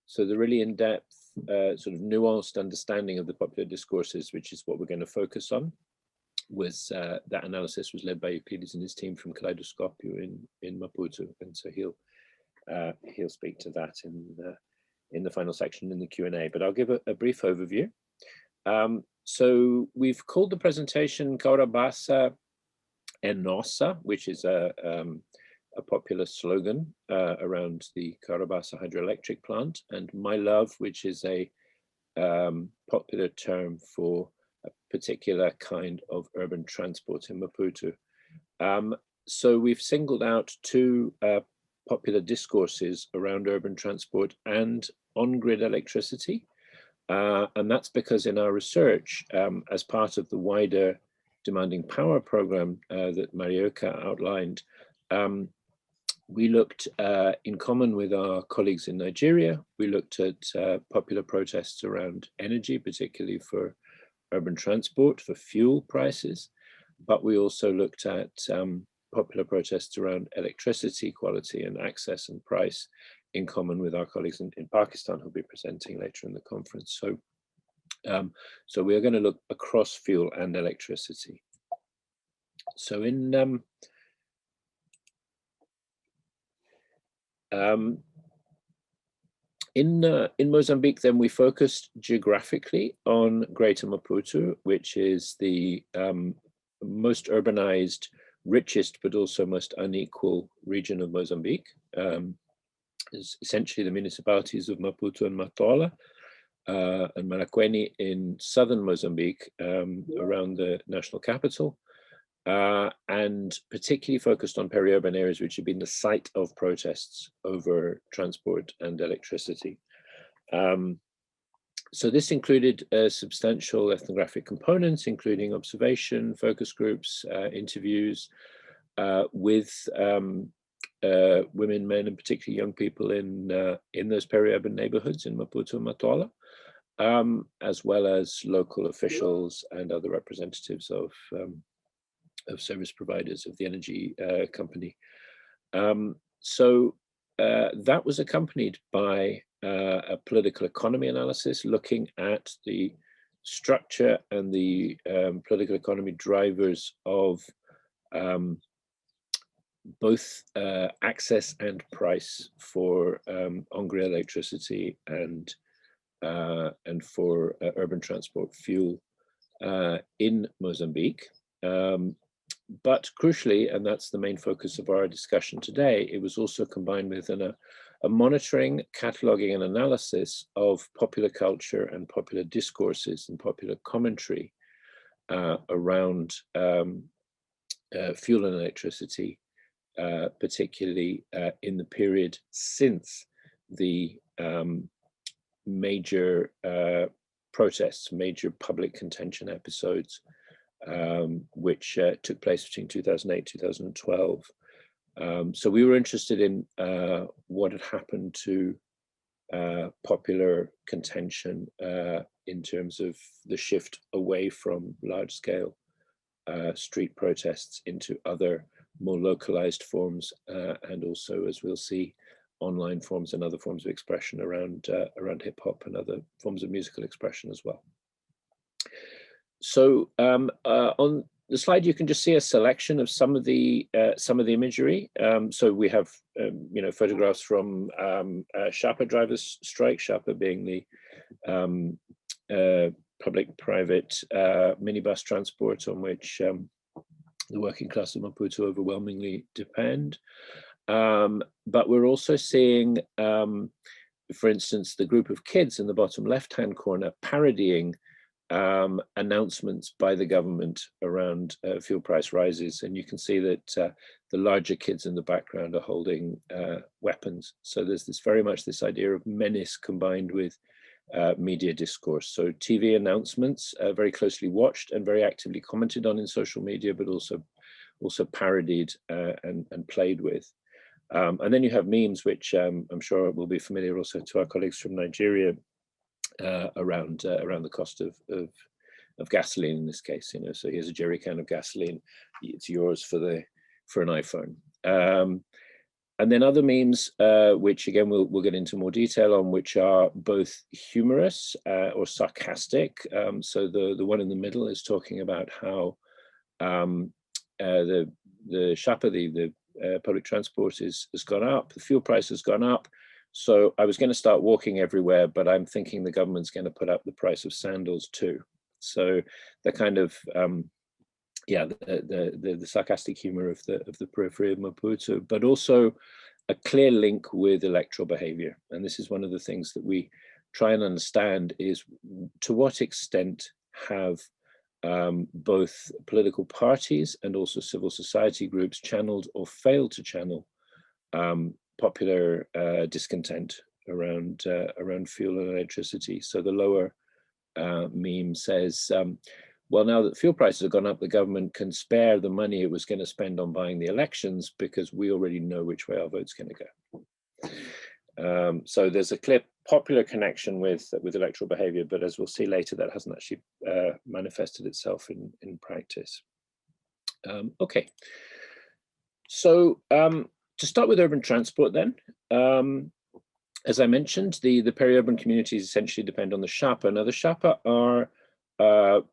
So the really in-depth, sort of nuanced understanding of the popular discourses, which is what we're going to focus on, was that analysis was led by Euclides and his team from Kaleidoscopio in Maputo, and so he'll speak to that in the final section in the Q&A. But I'll give a brief overview. So we've called the presentation Caurabassa é Nossa, which is a popular slogan around the Caurabassa hydroelectric plant, and My Love, which is a popular term for a particular kind of urban transport in Maputo. So we've singled out two popular discourses around urban transport and on-grid electricity. And that's because in our research, as part of the wider Demanding Power program that Marioka outlined, we looked in common with our colleagues in Nigeria, we looked at popular protests around energy, particularly for urban transport, for fuel prices, but we also looked at popular protests around electricity quality and access and price, in common with our colleagues in Pakistan who'll be presenting later in the conference. So, so we are going to look across fuel and electricity. So in Mozambique, then we focused geographically on Greater Maputo, which is the most urbanized, richest, but also most unequal region of Mozambique. Is essentially the municipalities of Maputo and Matola and Maraqueni in southern Mozambique, around the national capital, and particularly focused on peri-urban areas which have been the site of protests over transport and electricity. So this included substantial ethnographic components, including observation, focus groups, interviews with women, men, and particularly young people in those peri-urban neighborhoods in Maputo and Matola, as well as local officials and other representatives of service providers of the energy company. So that was accompanied by a political economy analysis looking at the structure and the political economy drivers of both access and price for on-grid electricity and for urban transport fuel in Mozambique. But crucially, and that's the main focus of our discussion today, it was also combined with a monitoring, cataloging, and analysis of popular culture and popular discourses and popular commentary around fuel and electricity, particularly in the period since the major protests, major public contention episodes, which took place between 2008 2012. So we were interested in what had happened to popular contention in terms of the shift away from large-scale street protests into other more localized forms, and also, as we'll see, online forms and other forms of expression around hip-hop and other forms of musical expression as well. So on the slide, you can just see a selection of some of the imagery. So we have photographs from Sharpa drivers' strike, Sharpa being the public-private minibus transport on which the working class of Maputo overwhelmingly depend. But we're also seeing, for instance, the group of kids in the bottom left-hand corner parodying announcements by the government around fuel price rises. And you can see that the larger kids in the background are holding weapons. So there's very much this idea of menace combined with media discourse. So TV announcements very closely watched and very actively commented on in social media, but also parodied and played with. And then you have memes, which I'm sure will be familiar also to our colleagues from Nigeria, around the cost of gasoline in this case. So here's a jerry can of gasoline, it's yours for an iPhone. And then other memes, which again we'll get into more detail on, which are both humorous or sarcastic. So the one in the middle is talking about how the SHAPA, the public transport has gone up, the fuel price has gone up. So I was going to start walking everywhere, but I'm thinking the government's going to put up the price of sandals too. So the kind of the sarcastic humor of the periphery of Maputo, but also a clear link with electoral behavior. And this is one of the things that we try and understand is to what extent have both political parties and also civil society groups channeled or failed to channel popular discontent around fuel and electricity. So the lower meme says, well, now that fuel prices have gone up, the government can spare the money it was going to spend on buying the elections because we already know which way our vote's going to go. So there's a clear popular connection with electoral behavior, but as we'll see later, that hasn't actually manifested itself in practice. Okay, so to start with urban transport then, as I mentioned, the peri-urban communities essentially depend on the SHAPA. Now the SHAPA are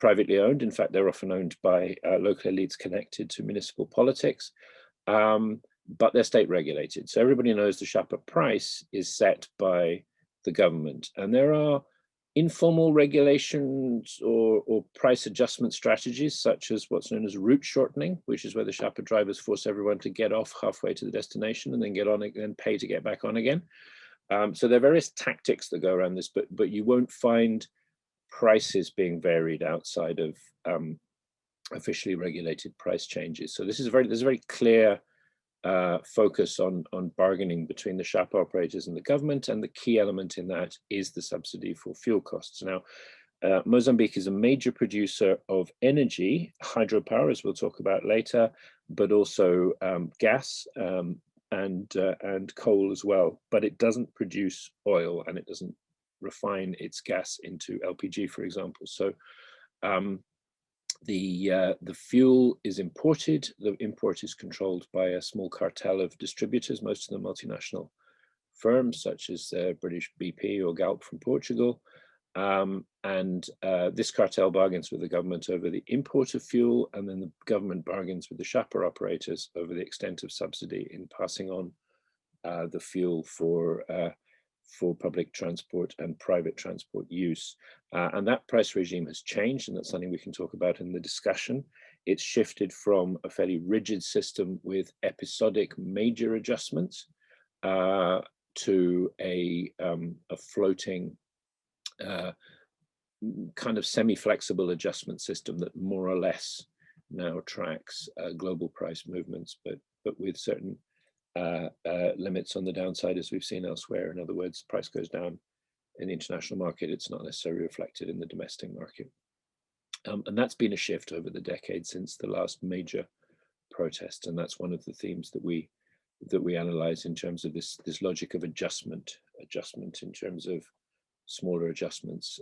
privately owned. In fact, they're often owned by local elites connected to municipal politics, but they're state regulated. So everybody knows the SHAPA price is set by the government. And there are informal regulations or price adjustment strategies, such as what's known as route shortening, which is where the SHAPA drivers force everyone to get off halfway to the destination and then get on and pay to get back on again. So there are various tactics that go around this, but you won't find prices being varied outside of officially regulated price changes. So this is there's a very clear focus on bargaining between the SHAPA operators and the government, and the key element in that is the subsidy for fuel costs. Now, Mozambique is a major producer of energy, hydropower, as we'll talk about later, but also gas and coal as well. But it doesn't produce oil, and it doesn't refine its gas into LPG, for example. So the fuel is imported. The import is controlled by a small cartel of distributors, most of them multinational firms such as British BP or Galp from Portugal. This cartel bargains with the government over the import of fuel, and then the government bargains with the SHAPA operators over the extent of subsidy in passing on the fuel for public transport and private transport use. And that price regime has changed, and that's something we can talk about in the discussion. It's shifted from a fairly rigid system with episodic major adjustments to a floating kind of semi-flexible adjustment system that more or less now tracks global price movements, but with certain limits on the downside, as we've seen elsewhere. In other words, price goes down in the international market, it's not necessarily reflected in the domestic market. And that's been a shift over the decade since the last major protest. And that's one of the themes that we analyze in terms of this logic of adjustment in terms of smaller adjustments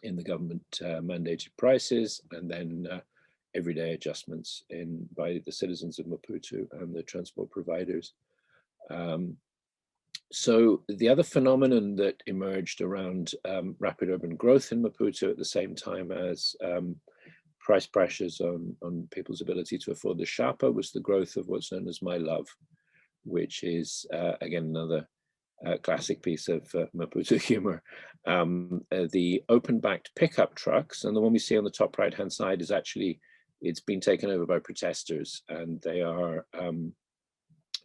in the government mandated prices, and then everyday adjustments by the citizens of Maputo and the transport providers. So the other phenomenon that emerged around rapid urban growth in Maputo at the same time as price pressures on people's ability to afford the SHAPA was the growth of what's known as My Love, which is again another classic piece of Maputo humor. The open-backed pickup trucks, and the one we see on the top right-hand side is actually, it's been taken over by protesters, and they are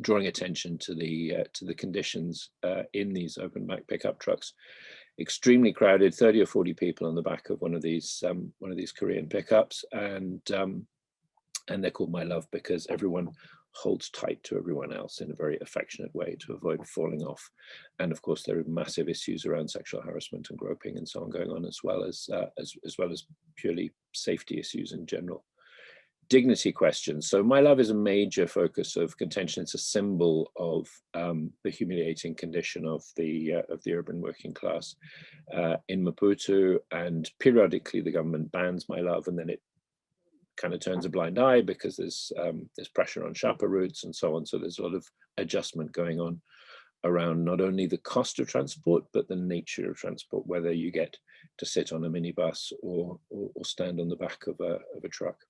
drawing attention to the conditions in these open-back pickup trucks. Extremely crowded, 30 or 40 people on the back of one of these Korean pickups, and they're called My Love because everyone holds tight to everyone else in a very affectionate way to avoid falling off. And of course, there are massive issues around sexual harassment and groping and so on going on, as well as purely safety issues in general. Dignity questions. So My Love is a major focus of contention. It's a symbol of the humiliating condition of the urban working class in Maputo, and periodically the government bans My Love, and then it kind of turns a blind eye because there's pressure on sharper routes and so on. So there's a lot of adjustment going on around not only the cost of transport, but the nature of transport, whether you get to sit on a minibus or stand on the back of a truck.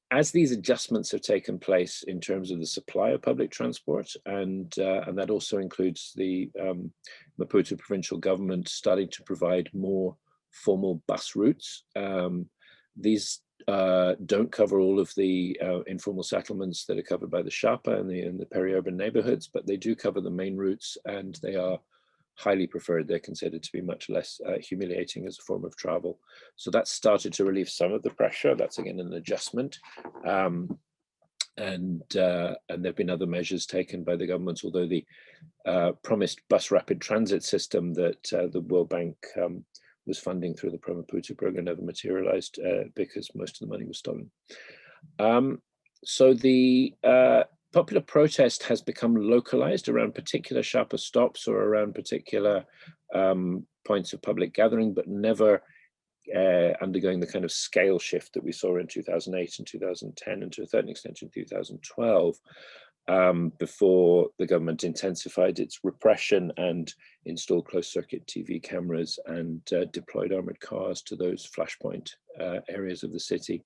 As these adjustments have taken place in terms of the supply of public transport, and that also includes the Maputo provincial government starting to provide more formal bus routes. These don't cover all of the informal settlements that are covered by the Shapa and the peri-urban neighborhoods, but they do cover the main routes, and they are highly preferred. They're considered to be much less humiliating as a form of travel. So that's started to relieve some of the pressure. That's again an adjustment. And there have been other measures taken by the government, although the promised bus rapid transit system that the World Bank was funding through the Pro Maputo program never materialized because most of the money was stolen. So the popular protest has become localized around particular Shapa stops or around particular points of public gathering, but never undergoing the kind of scale shift that we saw in 2008 and 2010, and to a certain extent in 2012, before the government intensified its repression and installed closed-circuit TV cameras and deployed armored cars to those flashpoint areas of the city.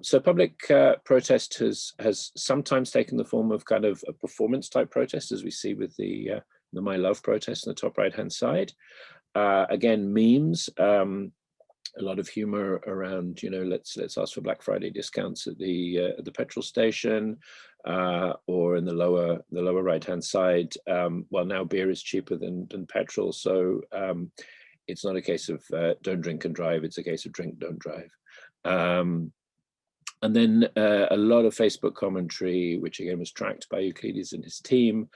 So public protest has sometimes taken the form of kind of a performance type protest, as we see with the My Love protest on the top right-hand side. Again, memes, a lot of humor around, you know, let's ask for Black Friday discounts at the petrol station, or in the lower right-hand side. Well, now beer is cheaper than petrol, so it's not a case of don't drink and drive; it's a case of drink, don't drive. And then a lot of Facebook commentary, which again was tracked by Euclides and his team.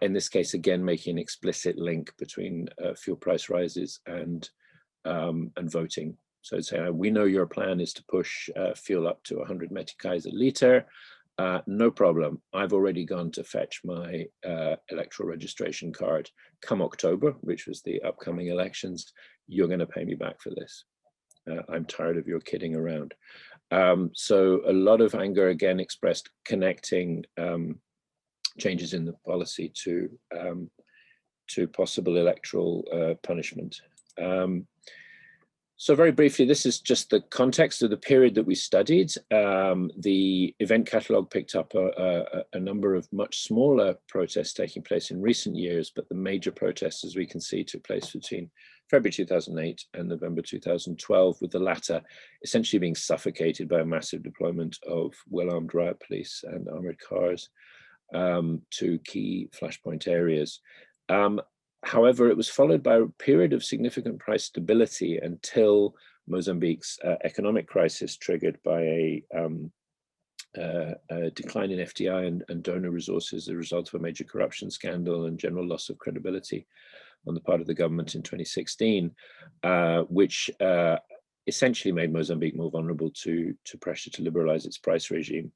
In this case, again, making an explicit link between fuel price rises and voting. So saying, we know your plan is to push fuel up to 100 meticais a litre. No problem. I've already gone to fetch my electoral registration card. Come October, which was the upcoming elections, you're going to pay me back for this. I'm tired of your kidding around. So a lot of anger again expressed, connecting changes in the policy to possible electoral punishment. So very briefly, this is just the context of the period that we studied. The event catalogue picked up a number of much smaller protests taking place in recent years, but the major protests, as we can see, took place between February 2008 and November 2012, with the latter essentially being suffocated by a massive deployment of well-armed riot police and armored cars to key flashpoint areas. However, it was followed by a period of significant price stability until Mozambique's economic crisis, triggered by a decline in FDI and donor resources as a result of a major corruption scandal and general loss of credibility on the part of the government in 2016, which essentially made Mozambique more vulnerable to pressure to liberalize its price regime.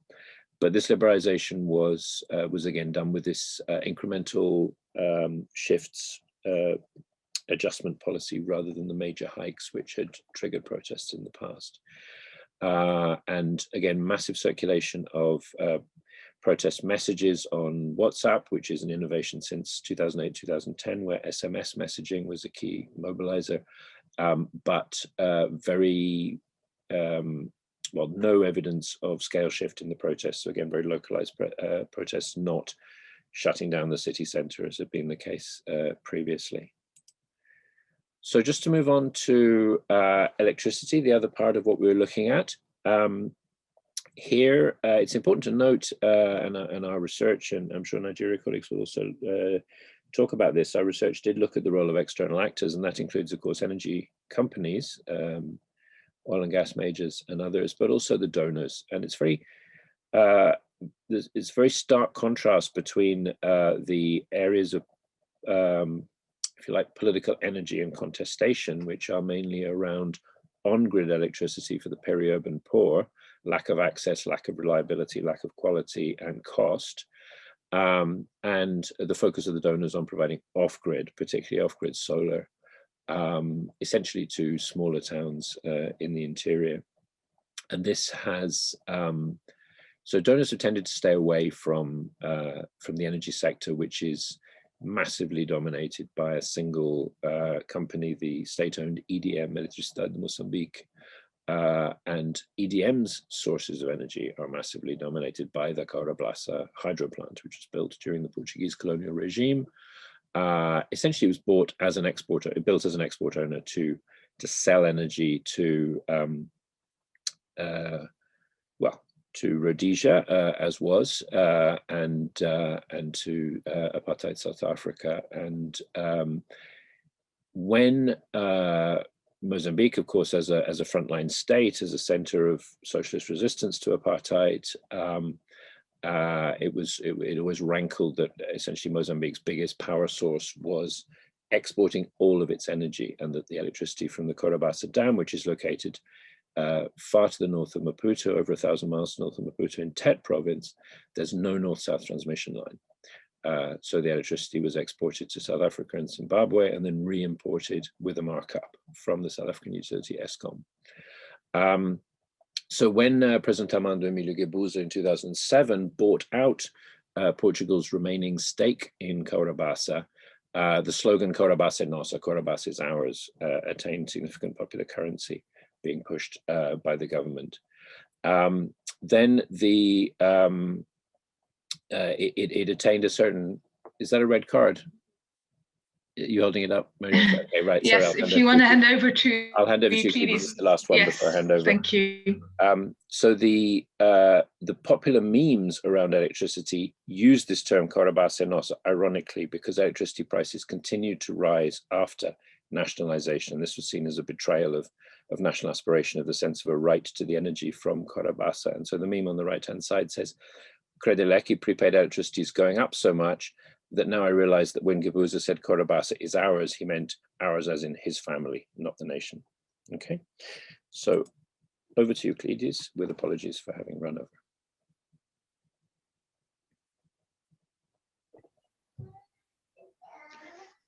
But this liberalization was again done with this incremental shifts adjustment policy rather than the major hikes which had triggered protests in the past. And again, massive circulation of protest messages on WhatsApp, which is an innovation since 2008-2010, where SMS messaging was a key mobilizer, but very well, no evidence of scale shift in the protests. So again, very localized protests, not shutting down the city center as had been the case previously. So just to move on to electricity, the other part of what we were looking at. Here, it's important to note, and our research, and I'm sure Nigeria colleagues will also talk about this, our research did look at the role of external actors, and that includes, of course, energy companies, oil and gas majors and others, but also the donors. And it's very stark contrast between the areas of, if you like, political energy and contestation, which are mainly around on-grid electricity for the peri-urban poor, lack of access, lack of reliability, lack of quality and cost, and the focus of the donors on providing off-grid, particularly off-grid solar essentially to smaller towns in the interior. And this has, so donors have tended to stay away from the energy sector, which is massively dominated by a single company, the state-owned EDM, Electricidade de Moçambique. And EDM's sources of energy are massively dominated by the Corabaça hydro plant, which was built during the Portuguese colonial regime. Essentially, it was bought as an exporter, built as an export owner to sell energy to, well, to Rhodesia, as was, and to apartheid South Africa. And when Mozambique, of course, as a frontline state, as a center of socialist resistance to apartheid, it always rankled that essentially Mozambique's biggest power source was exporting all of its energy, and that the electricity from the Corabaça Dam, which is located far to the north of Maputo, over 1,000 miles north of Maputo in Tet province, there's no north-south transmission line. So the electricity was exported to South Africa and Zimbabwe, and then re-imported with a markup from the South African utility Eskom. So when President Armando Emílio Guebuza in 2007 bought out Portugal's remaining stake in Corabaça, the slogan "Corabaça é nossa," Corabaça is ours, attained significant popular currency, being pushed by the government. Then the it attained a certain. Is that a red card? You holding it up, Maria? Okay, right. Yes, sorry, if you want to hand over to. I'll hand over to you. This is the last one before I hand over. Thank you. So the popular memes around electricity use this term "Corabaça é nossa," ironically, because electricity prices continued to rise after nationalization. This was seen as a betrayal of national aspiration, of the sense of a right to the energy from Corabaça. And so the meme on the right-hand side says, "Credeleki prepaid electricity is going up so much that now I realize that when Guebuza said Corabaça is ours, he meant ours as in his family, not the nation." Okay, so over to Euclides, with apologies for having run over.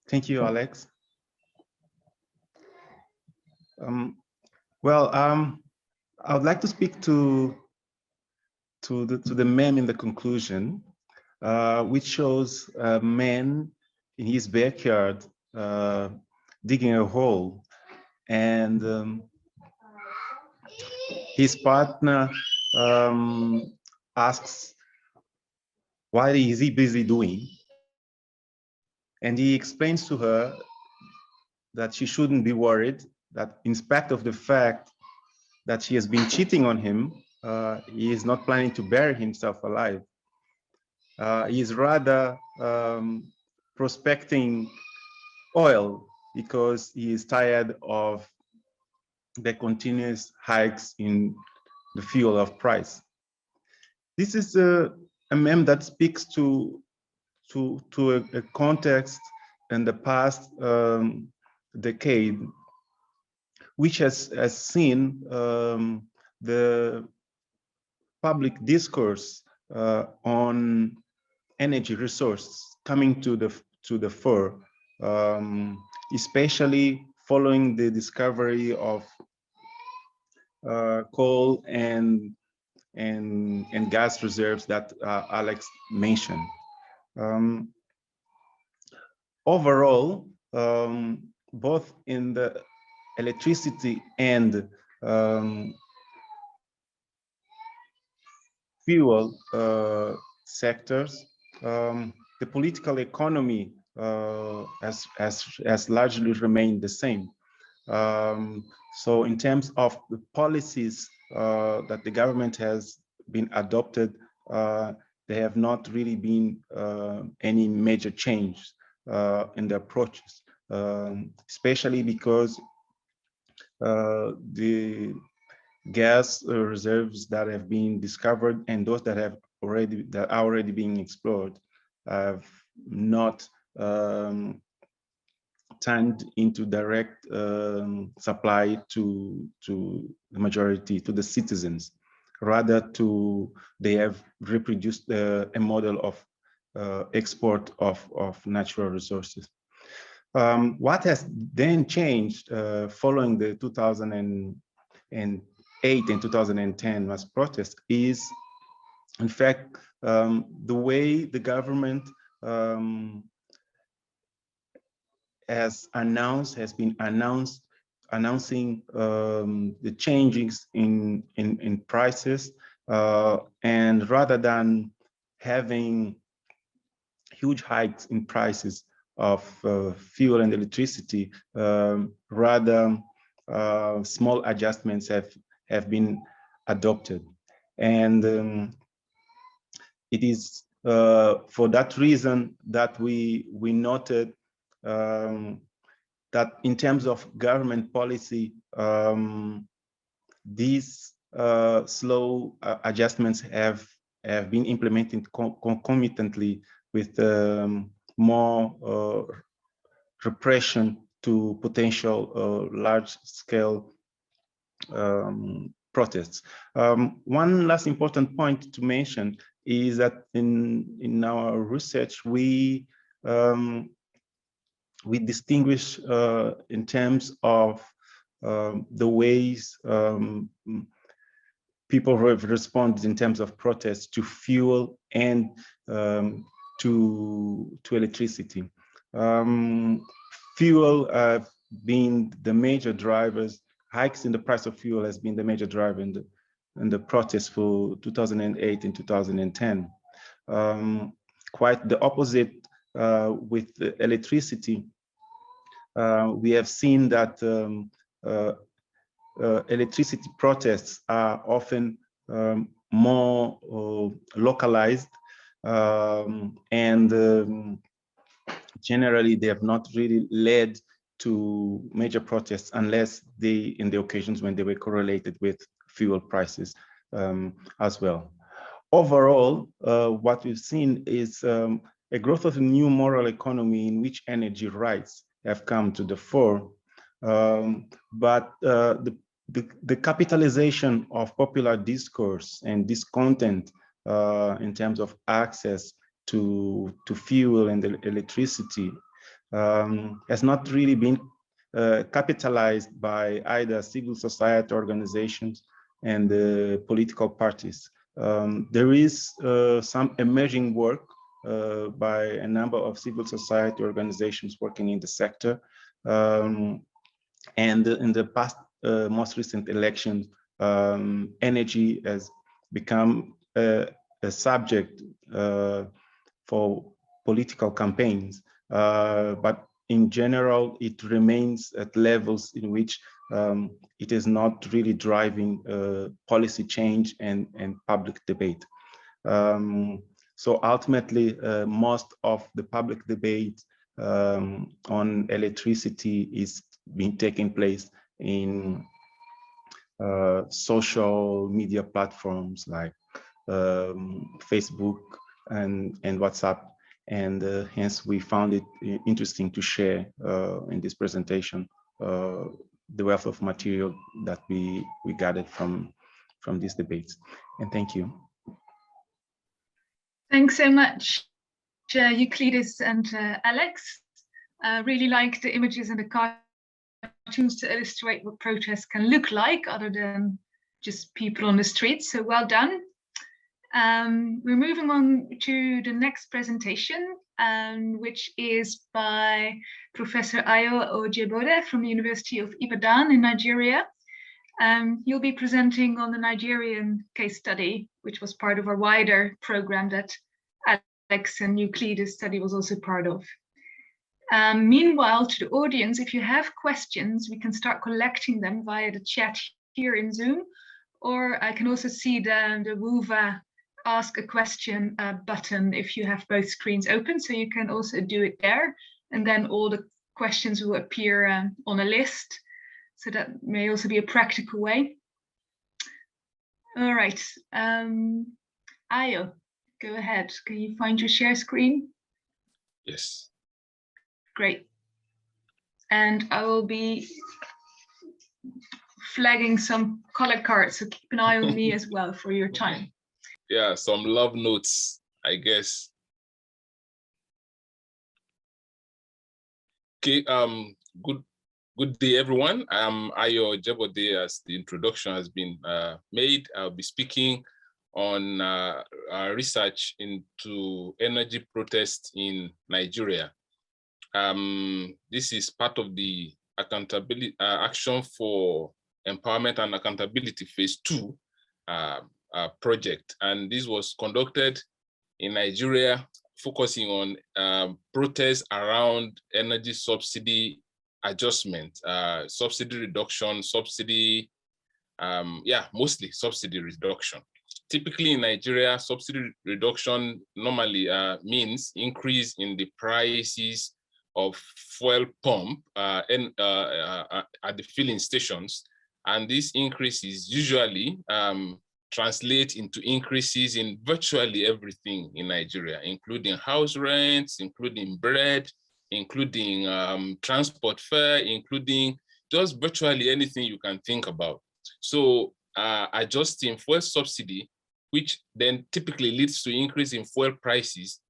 Thank you, Alex. I would like to speak to the meme in the conclusion, which shows a man in his backyard digging a hole, and his partner asks, "What is he busy doing?" And he explains to her that she shouldn't be worried, that in spite of the fact that she has been cheating on him, he is not planning to bury himself alive. He is rather prospecting oil because he is tired of the continuous hikes in the fuel of price. This is a meme that speaks to a context in the past decade, which has seen the public discourse on energy resources coming to the fore, especially following the discovery of coal and gas reserves that Alex mentioned. Overall, both in the electricity and fuel sectors, the political economy has largely remained the same. So in terms of the policies that the government has been adopted, there have not really been any major change in the approaches, especially because the gas reserves that have been discovered and those that are already being explored have not turned into direct supply to the majority, to the citizens. Rather, they have reproduced a model of export of natural resources. What has then changed following the 2008 and 2010 mass protests is, in fact, the way the government has been announcing the changes in prices, and rather than having huge hikes in prices of fuel and electricity, rather small adjustments have been adopted. And it is for that reason that we noted that in terms of government policy, these slow adjustments have been implemented concomitantly with more repression to potential large-scale protests. One last important point to mention is that in our research, we distinguish in terms of the ways people have responded in terms of protests to fuel and to electricity. Fuel being the major drivers, hikes in the price of fuel has been the major driver in the protests for 2008 and 2010. Quite the opposite with the electricity. We have seen that electricity protests are often more localized, and generally they have not really led to major protests unless in the occasions when they were correlated with fuel prices as well. Overall, what we've seen is a growth of a new moral economy in which energy rights have come to the fore, but the capitalization of popular discourse and discontent in terms of access to fuel and electricity has not really been capitalized by either civil society organizations and political parties. There is some emerging work by a number of civil society organizations working in the sector, and in the past most recent elections, energy has become a subject for political campaigns, but in general, it remains at levels in which it is not really driving policy change and public debate. So ultimately, most of the public debate on electricity is being taking place in social media platforms like Facebook and WhatsApp, and hence we found it interesting to share in this presentation the wealth of material that we gathered from these debates. And thank you. Thanks so much, Euclides and Alex. Really like the images and the cartoons to illustrate what protests can look like other than just people on the streets, so well done. We're moving on to the next presentation, which is by Professor Ayo Ojebode from the University of Ibadan in Nigeria. You'll be presenting on the Nigerian case study, which was part of a wider program that Alex and Euclides' study was also part of. Meanwhile, to the audience, if you have questions, we can start collecting them via the chat here in Zoom, or I can also see the WUVA ask a question button if you have both screens open, so you can also do it there, and then all the questions will appear on a list, so that may also be a practical way. All right, Ayo, go ahead. Can you find your share screen? Yes. Great. And I will be flagging some color cards, so keep an eye on me as well for your time. Yeah, some love notes, I guess. Okay, good day, everyone. I'm Ayo Jebode, as the introduction has been made. I'll be speaking on research into energy protests in Nigeria. This is part of the accountability action for empowerment and accountability phase 2 project, and this was conducted in Nigeria, focusing on protests around energy subsidy adjustment, subsidy reduction, subsidy, mostly subsidy reduction. Typically in Nigeria, subsidy reduction normally means increase in the prices of fuel pump at the filling stations. And this increase is usually translate into increases in virtually everything in Nigeria, including house rents, including bread, including transport fare, including just virtually anything you can think about. So adjusting fuel subsidy, which then typically leads to increase in fuel prices,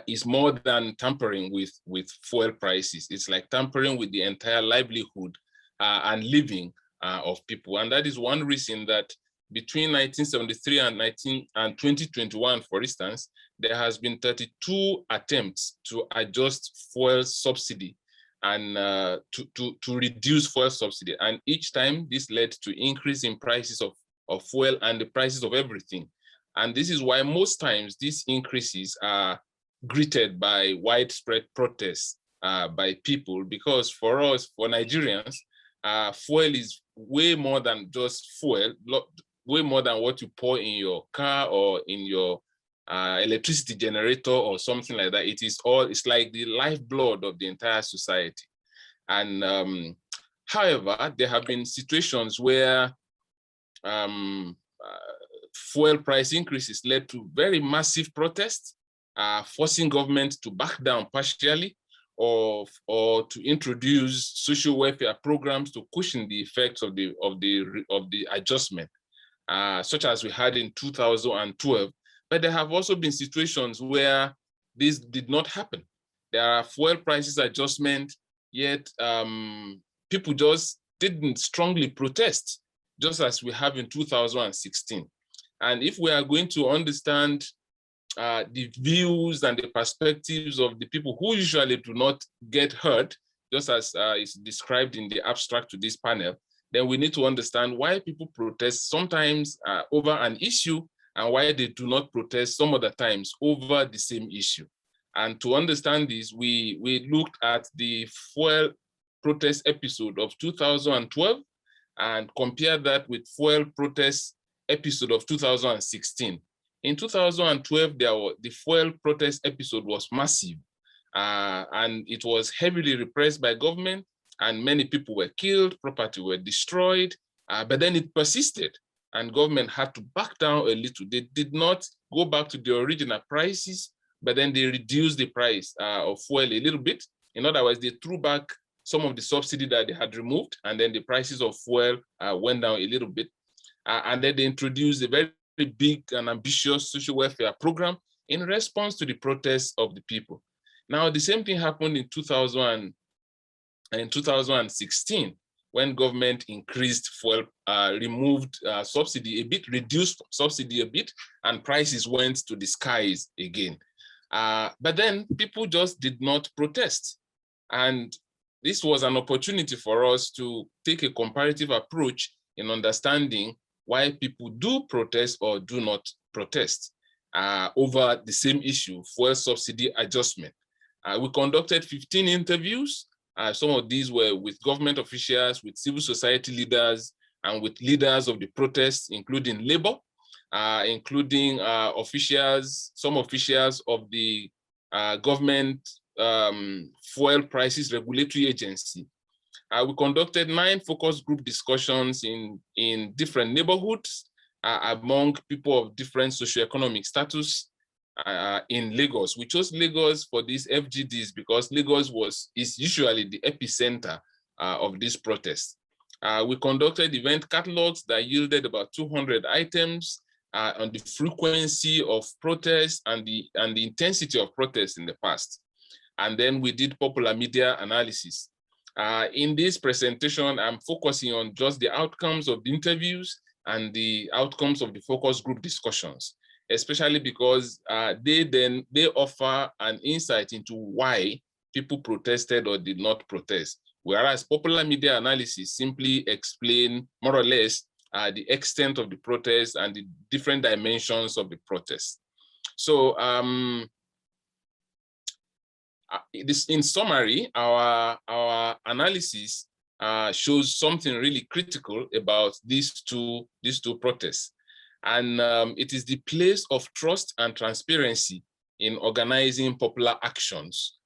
is more than tampering with fuel prices. It's like tampering with the entire livelihood and living of people. And that is one reason that between 1973 and 2021, for instance, there has been 32 attempts to adjust fuel subsidy and to reduce fuel subsidy. And each time this led to increase in prices of fuel and the prices of everything. And this is why most times these increases are greeted by widespread protests by people, because for us, for Nigerians, fuel is way more than just fuel, way more than what you pour in your car or in your electricity generator or something like that. It is all, it's like the lifeblood of the entire society. And however, there have been situations where fuel price increases led to very massive protests, forcing government to back down partially or to introduce social welfare programs to cushion the effects of the adjustment, such as we had in 2012. But there have also been situations where this did not happen. There are fuel prices adjustment, yet people just didn't strongly protest, just as we have in 2016. And if we are going to understand the views and the perspectives of the people who usually do not get heard, just as is described in the abstract to this panel, then we need to understand why people protest sometimes over an issue and why they do not protest some other times over the same issue. And to understand this, we looked at the fuel protest episode of 2012 and compared that with fuel protest episode of 2016. In 2012, the fuel protest episode was massive, and it was heavily repressed by government, and many people were killed, property were destroyed, but then it persisted, and government had to back down a little. They did not go back to the original prices, but then they reduced the price of fuel a little bit. In other words, they threw back some of the subsidy that they had removed, and then the prices of fuel went down a little bit. And then they introduced a very big and ambitious social welfare program in response to the protests of the people. Now, the same thing happened in 2016, when government increased fuel, removed subsidy a bit, reduced subsidy a bit, and prices went to the skies again. But then people just did not protest. And this was an opportunity for us to take a comparative approach in understanding why people do protest or do not protest over the same issue, fuel subsidy adjustment. We conducted 15 interviews. Some of these were with government officials, with civil society leaders, and with leaders of the protests, including labor, including officials, some officials of the government fuel prices regulatory agency. We conducted 9 focus group discussions in different neighborhoods among people of different socioeconomic status in Lagos. We chose Lagos for these FGDs because Lagos is usually the epicenter of this protest. We conducted event catalogs that yielded about 200 items on the frequency of protests and the intensity of protests in the past. and then we did popular media analysis. In this presentation, I'm focusing on just the outcomes of the interviews and the outcomes of the focus group discussions, especially because they offer an insight into why people protested or did not protest, whereas popular media analysis simply explain more or less the extent of the protest and the different dimensions of the protest. So in summary, our analysis shows something really critical about these two protests. And it is the place of trust and transparency in organizing popular actions,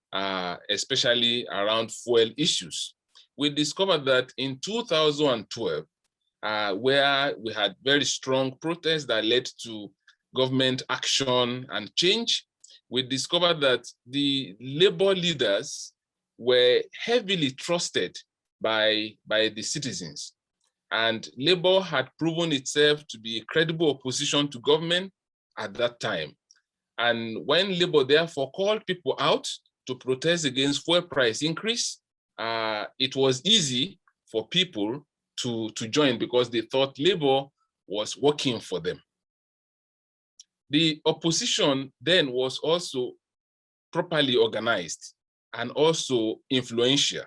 especially around fuel issues. We discovered that in 2012, where we had very strong protests that led to government action and change, we discovered that the labor leaders were heavily trusted by the citizens. And Labour had proven itself to be a credible opposition to government at that time. And when Labour therefore called people out to protest against fuel price increase, it was easy for people to join because they thought Labour was working for them. The opposition then was also properly organized and also influential.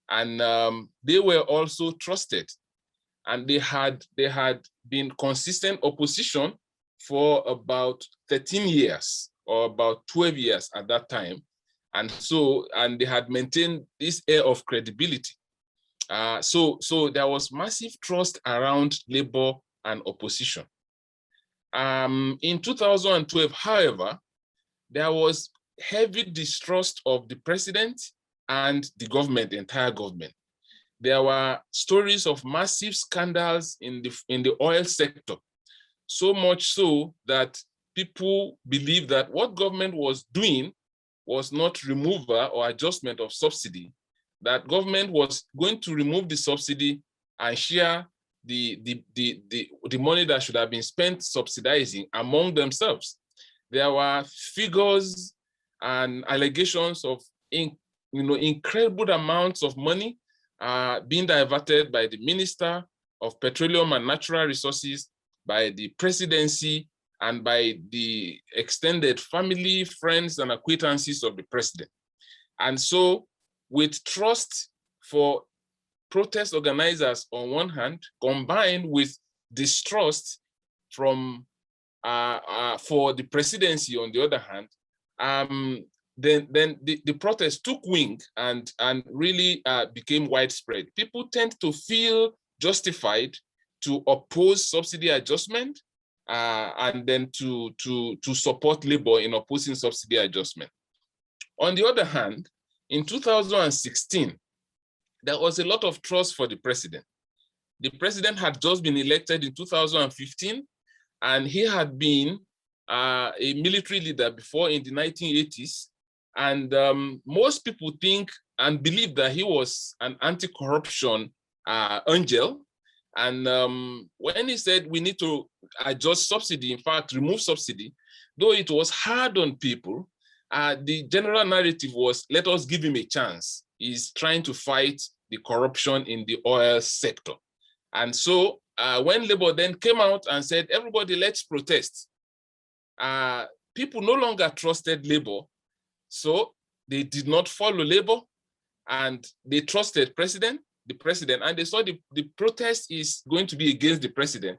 And they were also trusted. And they had been consistent opposition for about 13 years or about 12 years at that time. And they had maintained this air of credibility. So there was massive trust around Labour and opposition. In 2012, however, there was heavy distrust of the president and the government, the entire government. There were stories of massive scandals in the oil sector, so much so that people believed that what government was doing was not removal or adjustment of subsidy, that government was going to remove the subsidy and share the money that should have been spent subsidizing among themselves. There were figures and allegations of incredible amounts of money being diverted by the Minister of Petroleum and Natural Resources, by the presidency, and by the extended family, friends, and acquaintances of the president. And so, with trust for protest organizers on one hand, combined with distrust from for the presidency on the other hand, then the protest took wing and really became widespread. People tend to feel justified to oppose subsidy adjustment and then to support Labour in opposing subsidy adjustment. On the other hand, in 2016, there was a lot of trust for the president. The president had just been elected in 2015, and he had been a military leader before in the 1980s. And most people think and believe that he was an anti-corruption angel. And when he said we need to adjust subsidy, in fact, remove subsidy, though it was hard on people, the general narrative was, let us give him a chance. He's trying to fight the corruption in the oil sector. And so when Labour then came out and said, everybody, let's protest, people no longer trusted Labour. So they did not follow Labour, and they trusted the president, and they saw the protest is going to be against the president.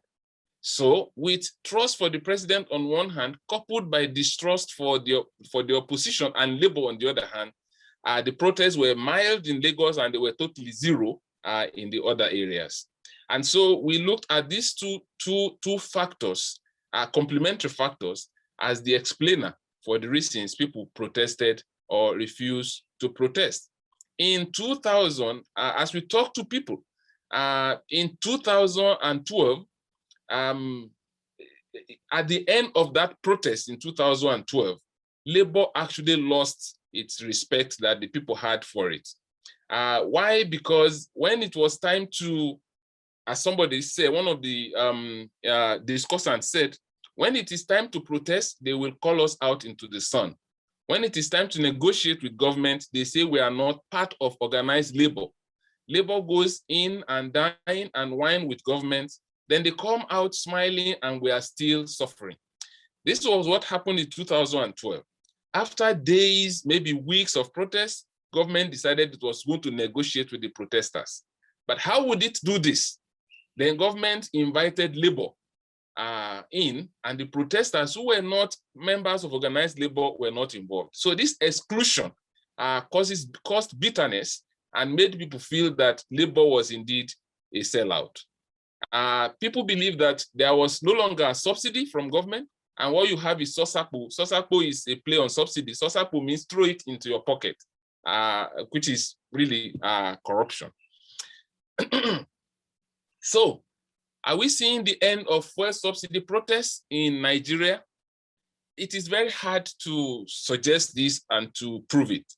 So with trust for the president on one hand, coupled by distrust for the opposition and Labour on the other hand, the protests were mild in Lagos and they were totally zero in the other areas. And so we looked at these two factors, complementary factors, as the explainer for the reasons people protested or refused to protest. In 2000, as we talked to people, in 2012, at the end of that protest in 2012, Labour actually lost its respect that the people had for it. Why? Because when it was time to, as somebody said, one of the discussants said, when it is time to protest, they will call us out into the sun. When it is time to negotiate with government, they say we are not part of organized labor. Labor goes in and dine and wine with government, then they come out smiling and we are still suffering. This was what happened in 2012. After days, maybe weeks of protests, government decided it was going to negotiate with the protesters. But how would it do this? Then government invited labor in, and the protesters who were not members of organized labor were not involved. So this exclusion caused bitterness and made people feel that labor was indeed a sellout. People believe that there was no longer a subsidy from government, and what you have is sosapo. Sosapo is a play on subsidy. Sosapo means throw it into your pocket, which is really corruption. So, are we seeing the end of fuel subsidy protests in Nigeria? It is very hard to suggest this and to prove it.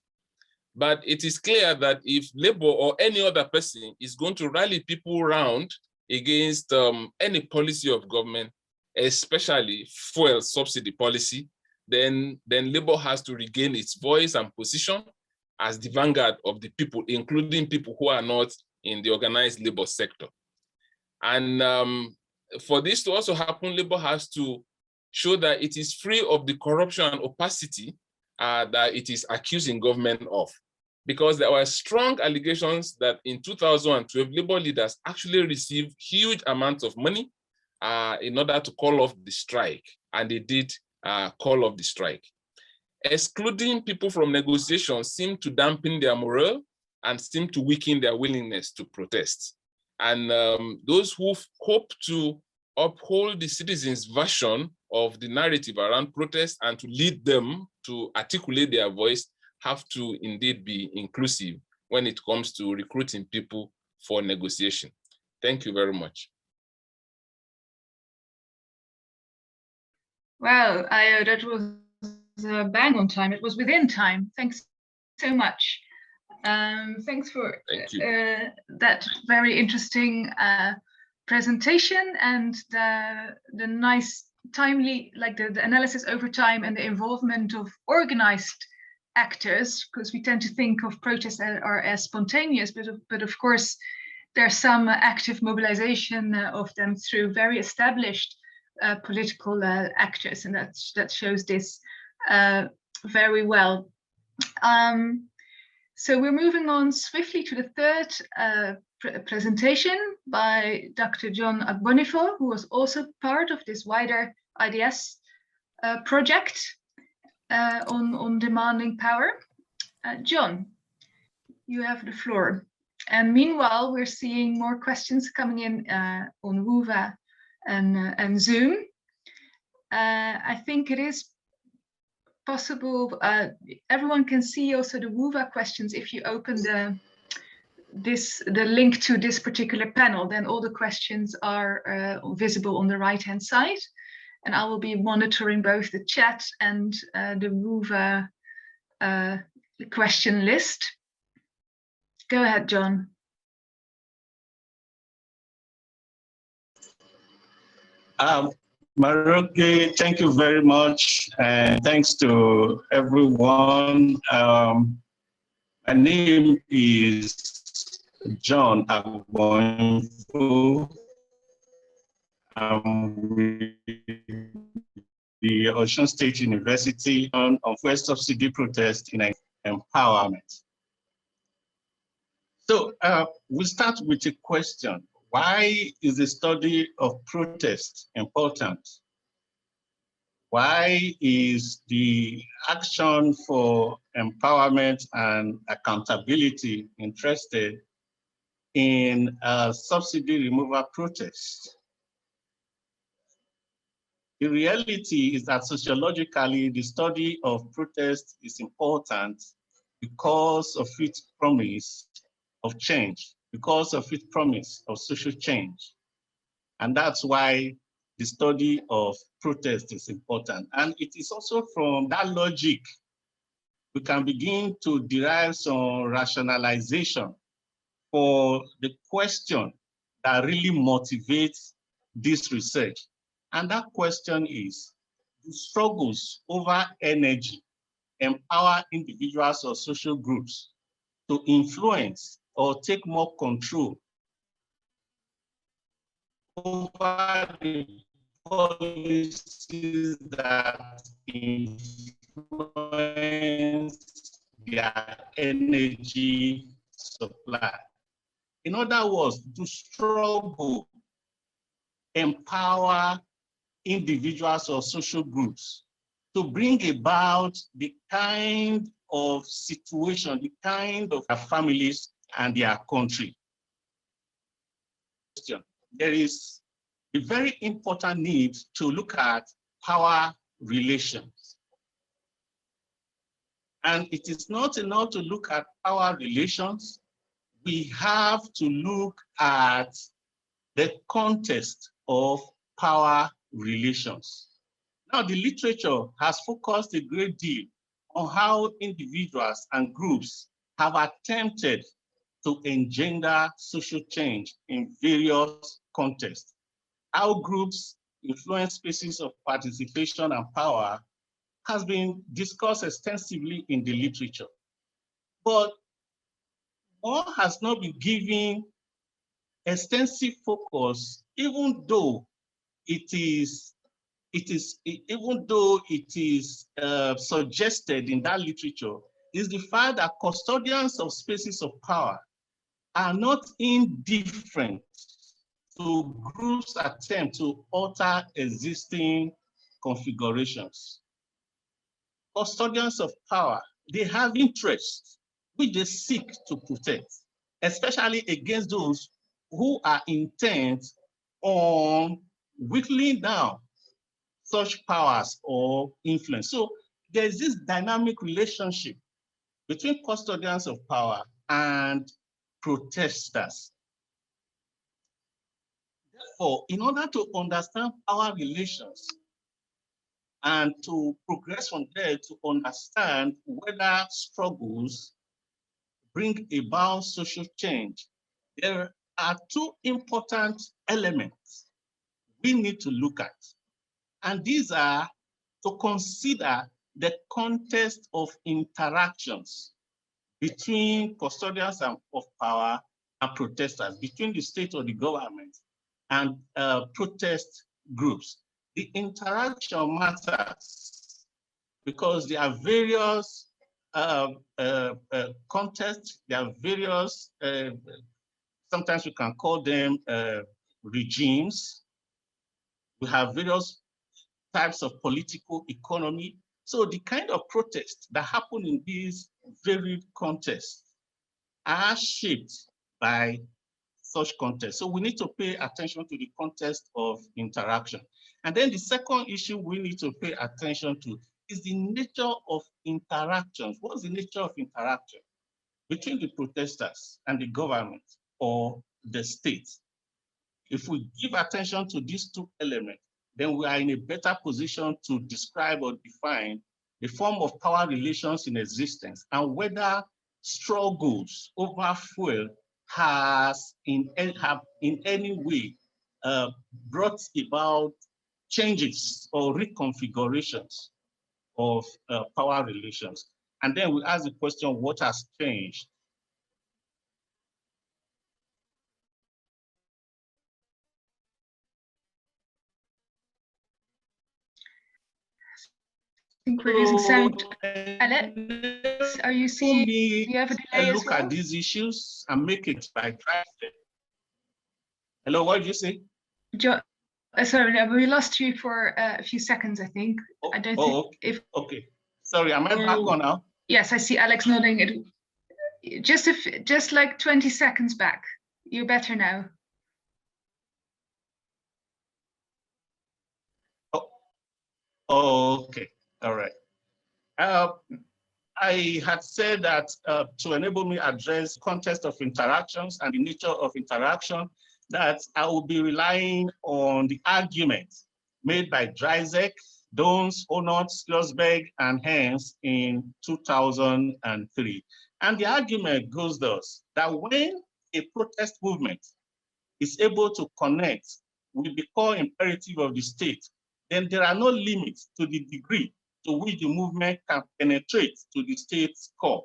But it is clear that if Labour or any other person is going to rally people around against any policy of government, especially fuel subsidy policy, then Labour has to regain its voice and position as the vanguard of the people, including people who are not in the organized labor sector. And for this to also happen, Labour has to show that it is free of the corruption and opacity that it is accusing government of. Because there were strong allegations that in 2012, Labour leaders actually received huge amounts of money in order to call off the strike. And they did call off the strike. Excluding people from negotiations seemed to dampen their morale and seemed to weaken their willingness to protest. And those who hope to uphold the citizens' version of the narrative around protest and to lead them to articulate their voice have to indeed be inclusive when it comes to recruiting people for negotiation. Thank you very much. Well, that was bang on time. It was within time. Thanks so much. Thanks for that very interesting presentation and the nice, timely, like the analysis over time and the involvement of organized actors, because we tend to think of protests as spontaneous, but of course there's some active mobilization of them through very established political actors, and that shows this very well. So we're moving on swiftly to the third presentation by Dr. John Agbonifo, who was also part of this wider IDS project on demanding power. John, you have the floor. And meanwhile, we're seeing more questions coming in on Whova and Zoom. I think it is possible, everyone can see also the Whova questions. If you open the link to this particular panel, then all the questions are visible on the right-hand side. And I will be monitoring both the chat and the Whova question list. Go ahead, John. Maroke, thank you very much, and thanks to everyone. My name is John Agbonifo. I'm with the Osun State University on fuel subsidy protest in empowerment. So we start with a question. Why is the study of protest important? Why is the action for empowerment and accountability interested in subsidy removal protests? The reality is that sociologically, the study of protest is important because of its promise of change, because of its promise of social change. And that's why the study of protest is important. And it is also from that logic we can begin to derive some rationalization for the question that really motivates this research. And that question is the struggles over energy empower individuals or social groups to influence or take more control over the policies that influence their energy supply. In other words, to struggle, empower individuals or social groups to bring about the kind of situation, the kind of families and their country. There is a very important need to look at power relations. And it is not enough to look at power relations. We have to look at the context of power relations. Now, the literature has focused a great deal on how individuals and groups have attempted to engender social change in various contexts. How groups influence spaces of participation and power has been discussed extensively in the literature. But more has not been given extensive focus, even though it is suggested in that literature, is the fact that custodians of spaces of power are not indifferent to groups' attempt to alter existing configurations. Custodians of power, they have interests which they seek to protect, especially against those who are intent on whittling down such powers or influence. So there's this dynamic relationship between custodians of power and protesters. Therefore, in order to understand power relations and to progress from there to understand whether struggles bring about social change, there are two important elements we need to look at. And these are to consider the context of interactions between custodians of power and protesters, between the state or the government and protest groups. The interaction matters because there are various contexts, there are various, sometimes we can call them regimes. We have various types of political economy. So the kind of protests that happen in these varied contexts are shaped by such contexts. So we need to pay attention to the context of interaction. And then the second issue we need to pay attention to is the nature of interactions. What's the nature of interaction between the protesters and the government or the state? If we give attention to these two elements, then we are in a better position to describe or define the form of power relations in existence and whether struggles over fuel have in any way brought about changes or reconfigurations of power relations. And then we ask the question, what has changed? I think we're losing sound. Alex, are you seeing? Do you have a delay as well? Look at these issues and make it by driving. Hello, what did you say? Sorry, no, we lost you for a few seconds, I think. I don't think okay. if. Okay. Sorry, am I back on now? Yes, I see Alex nodding. Just like 20 seconds back. You're better now. Oh, okay. All right. I had said that to enable me address context of interactions and the nature of interaction, that I will be relying on the argument made by Dreisek, Dons, Onot, Slosberg, and Hens in 2003. And the argument goes thus, that when a protest movement is able to connect with the core imperative of the state, then there are no limits to the degree to which the movement can penetrate to the state's core.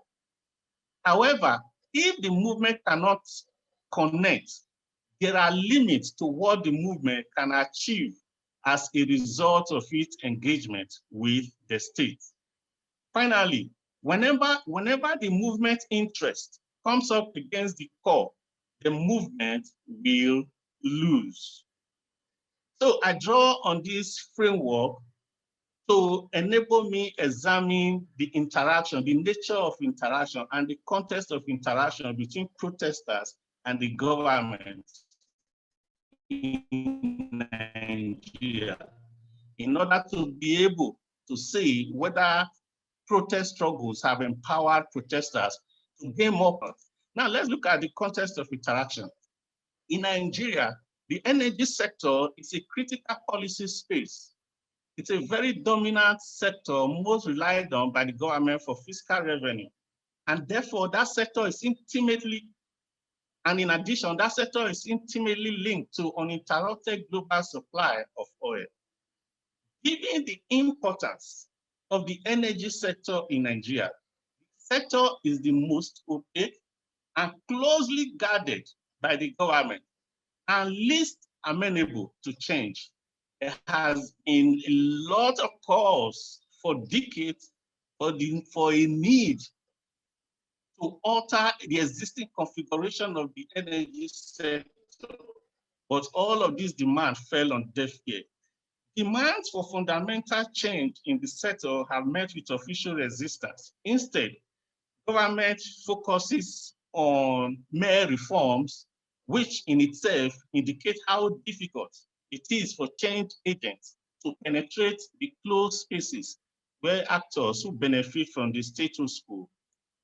However, if the movement cannot connect, there are limits to what the movement can achieve as a result of its engagement with the state. Finally, whenever the movement interest comes up against the core, the movement will lose. So I draw on this framework to enable me examine the interaction, the nature of interaction, and the context of interaction between protesters and the government in Nigeria, in order to be able to see whether protest struggles have empowered protesters to gain more power. Now let's look at the context of interaction. In Nigeria, the energy sector is a critical policy space. It's a very dominant sector, most relied on by the government for fiscal revenue. And therefore, that sector is intimately, and in addition, that sector is intimately linked to uninterrupted global supply of oil. Given the importance of the energy sector in Nigeria, the sector is the most opaque and closely guarded by the government and least amenable to change. There has been a lot of calls for decades for a need to alter the existing configuration of the energy sector, but all of these demands fell on deaf ear. Demands for fundamental change in the sector have met with official resistance. Instead, government focuses on mere reforms, which in itself indicate how difficult it is for change agents to penetrate the closed spaces where actors who benefit from the status quo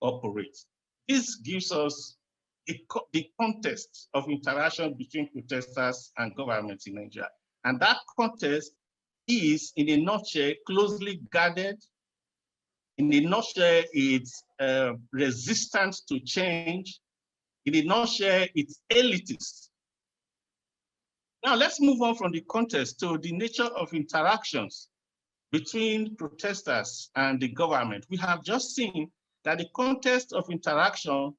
operate. This gives us the context of interaction between protesters and government in Nigeria. And that context is, in a nutshell, closely guarded. In a nutshell, it's resistant to change. In a nutshell, it's elitist. Now let's move on from the context to the nature of interactions between protesters and the government. We have just seen that the context of interaction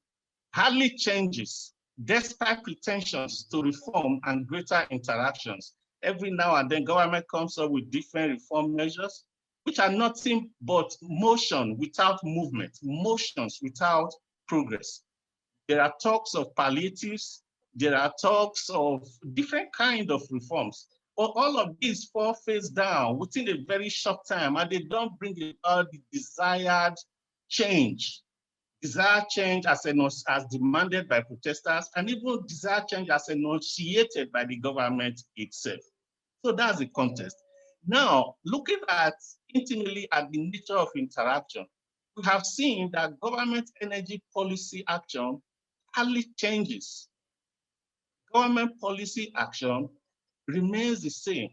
hardly changes despite pretensions to reform and greater interactions. Every now and then, government comes up with different reform measures, which are nothing but motion without movement, motions without progress. There are talks of palliatives, there are talks of different kinds of reforms, but all of these fall face down within a very short time, and they don't bring about the desired change as demanded by protesters, and even desired change as enunciated by the government itself. So that's the context. Now, looking intimately at the nature of interaction, we have seen that government energy policy action hardly changes. Government policy action remains the same.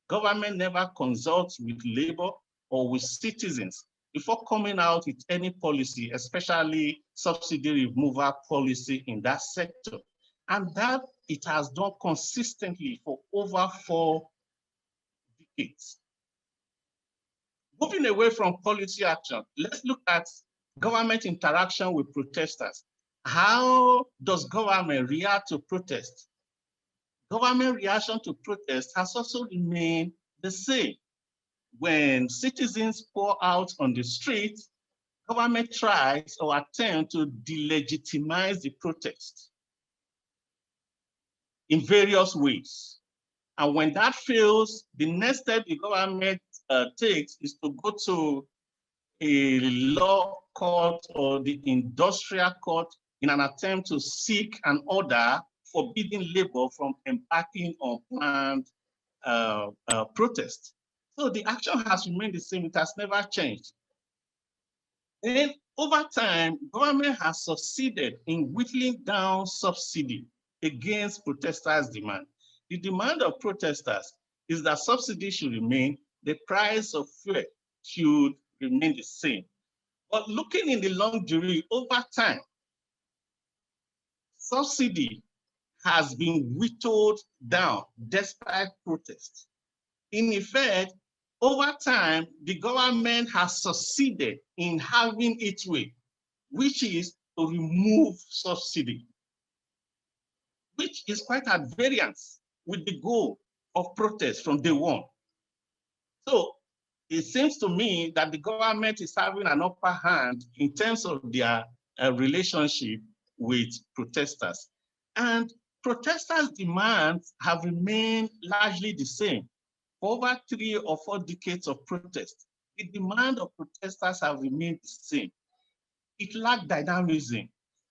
Government never consults with labor or with citizens before coming out with any policy, especially subsidy removal policy in that sector. And that it has done consistently for over 4 decades. Moving away from policy action, let's look at government interaction with protesters. How does government react to protest? Government reaction to protest has also remained the same. When citizens pour out on the street, government tries or attempts to delegitimize the protest in various ways. And when that fails, the next step the government takes is to go to a law court or the industrial court in an attempt to seek an order forbidding labor from embarking on planned protest. So the action has remained the same, it has never changed. And over time, government has succeeded in whittling down subsidy against protesters' demand. The demand of protesters is that subsidy should remain, the price of fuel should remain the same. But looking in the long durée, over time, subsidy has been whittled down despite protest. In effect, over time, the government has succeeded in having its way, which is to remove subsidy, which is quite at variance with the goal of protest from day one. So it seems to me that the government is having an upper hand in terms of their relationship with protesters. And protesters' demands have remained largely the same. For over 3 or 4 decades of protest, the demand of protesters have remained the same. It lacked dynamism.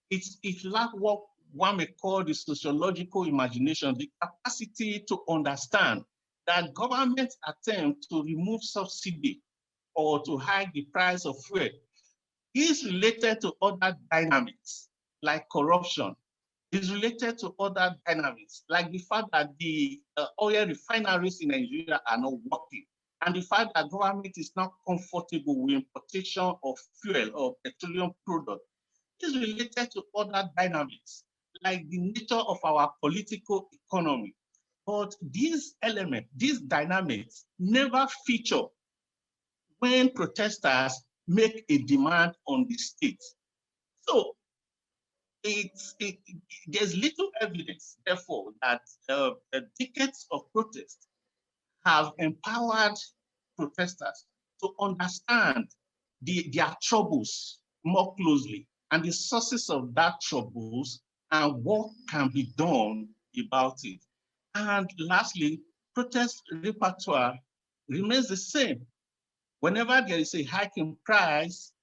It lacked what one may call the sociological imagination, the capacity to understand that government attempt to remove subsidy or to hike the price of fuel is related to other dynamics like corruption, is related to other dynamics, like the fact that the oil refineries in Nigeria are not working, and the fact that government is not comfortable with importation of fuel or petroleum product is related to other dynamics, like the nature of our political economy. But these elements, these dynamics never feature when protesters make a demand on the state. So there's little evidence, therefore, that decades of protest have empowered protesters to understand their troubles more closely and the sources of that troubles and what can be done about it. And lastly, protest repertoire remains the same. Whenever there is a hike in price,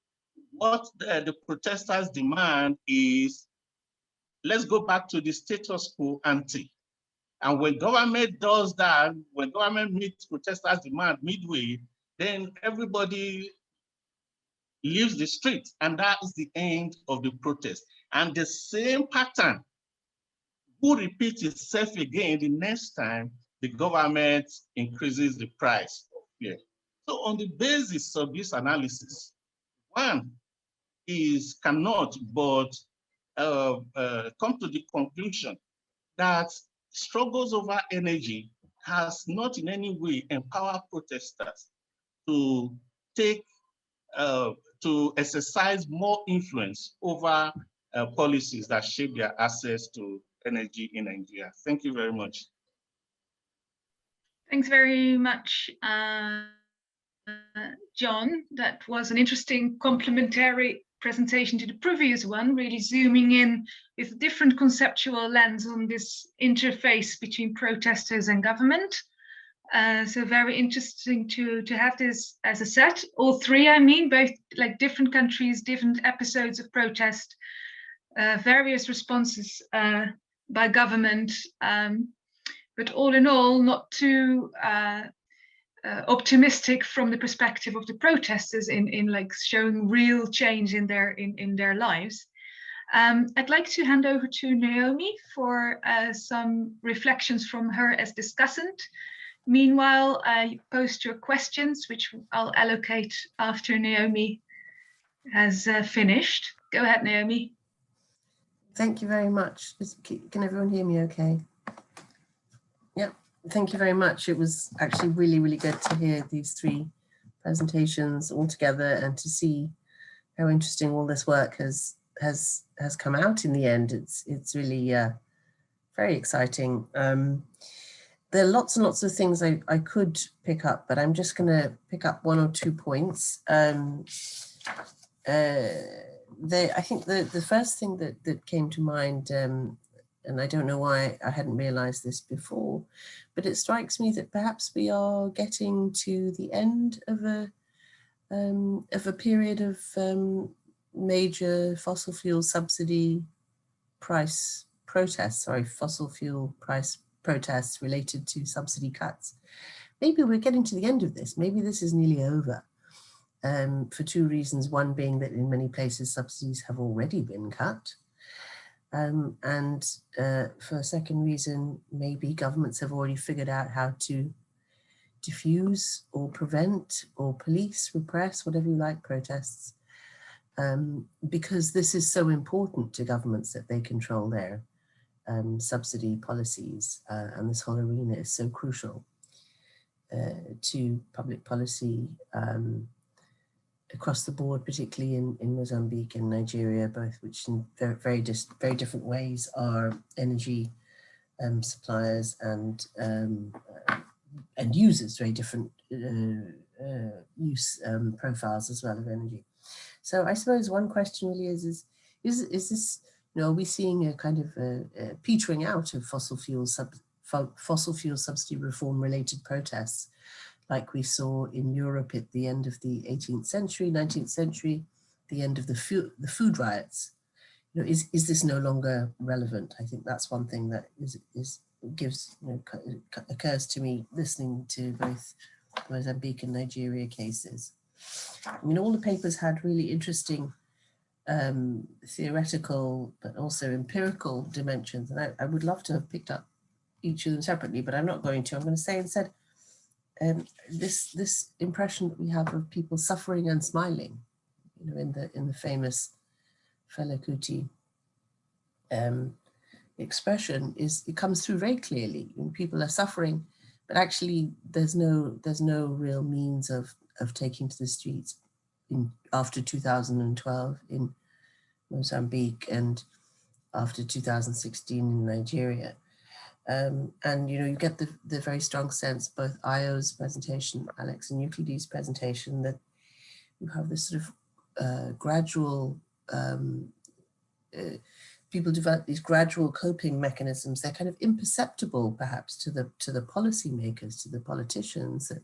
what the protesters demand is, let's go back to the status quo ante. And when government does that, when government meets protesters' demand midway, then everybody leaves the street, and that is the end of the protest. And the same pattern will repeat itself again the next time the government increases the price of fuel. So on the basis of this analysis, one cannot but come to the conclusion that struggles over energy has not in any way empowered protesters to exercise more influence over policies that shape their access to energy in Nigeria. Thank you very much. Thanks very much, John. That was an interesting complementary presentation to the previous one, really zooming in with a different conceptual lens on this interface between protesters and government. So very interesting to have this as a set, all three, I mean, both like different countries, different episodes of protest, various responses by government, but all in all, not too optimistic from the perspective of the protesters in like showing real change in their lives. I'd like to hand over to Naomi for some reflections from her as discussant. Meanwhile, post your questions, which I'll allocate after Naomi has finished. Go ahead, Naomi. Thank you very much. Can everyone hear me okay? Yep, thank you very much. It was actually really, really good to hear these three presentations all together and to see how interesting all this work has come out in the end. It's really very exciting. There are lots and lots of things I could pick up, but I'm just going to pick up one or 2 points. I think the first thing that came to mind, and I don't know why I hadn't realized this before, but it strikes me that perhaps we are getting to the end of a period of major fossil fuel subsidy price protests, fossil fuel price protests related to subsidy cuts. Maybe we're getting to the end of this. Maybe this is nearly over for 2 reasons. One being that in many places subsidies have already been cut. And for a second reason, maybe governments have already figured out how to diffuse or prevent or police, repress, whatever you like, protests, because this is so important to governments that they control their subsidy policies, and this whole arena is so crucial. to public policy across the board, particularly in Mozambique and Nigeria, both which in very different ways are energy suppliers and users, very different use profiles as well of energy. So I suppose one question really is this, are we seeing a kind of a petering out of fossil fuel subsidy reform related protests, like we saw in Europe at the end of the 18th century, 19th century, the end of the food riots? Is this no longer relevant? I think that's one thing that occurs to me listening to both Mozambique and Nigeria cases. I mean, all the papers had really interesting theoretical but also empirical dimensions, and I would love to have picked up each of them separately, but I'm not going to. I'm going to say instead this impression that we have of people suffering and smiling, in the famous Fela Kuti expression, it comes through very clearly. When people are suffering, but actually there's no real means of taking to the streets after 2012 in Mozambique and after 2016 in Nigeria. And you get the very strong sense, both Ayo's presentation, Alex, and Euclides' presentation, that you have this sort of gradual, people develop these gradual coping mechanisms. They're kind of imperceptible, perhaps, to the policymakers, to the politicians, that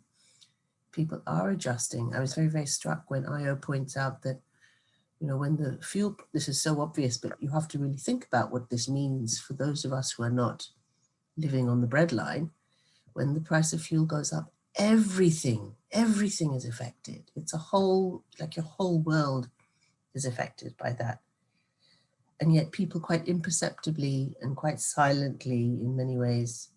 people are adjusting. I was very struck when Ayo points out that, when the fuel, this is so obvious, but you have to really think about what this means for those of us who are not living on the breadline. When the price of fuel goes up, everything is affected. It's like your whole world is affected by that. And yet people quite imperceptibly and quite silently in many ways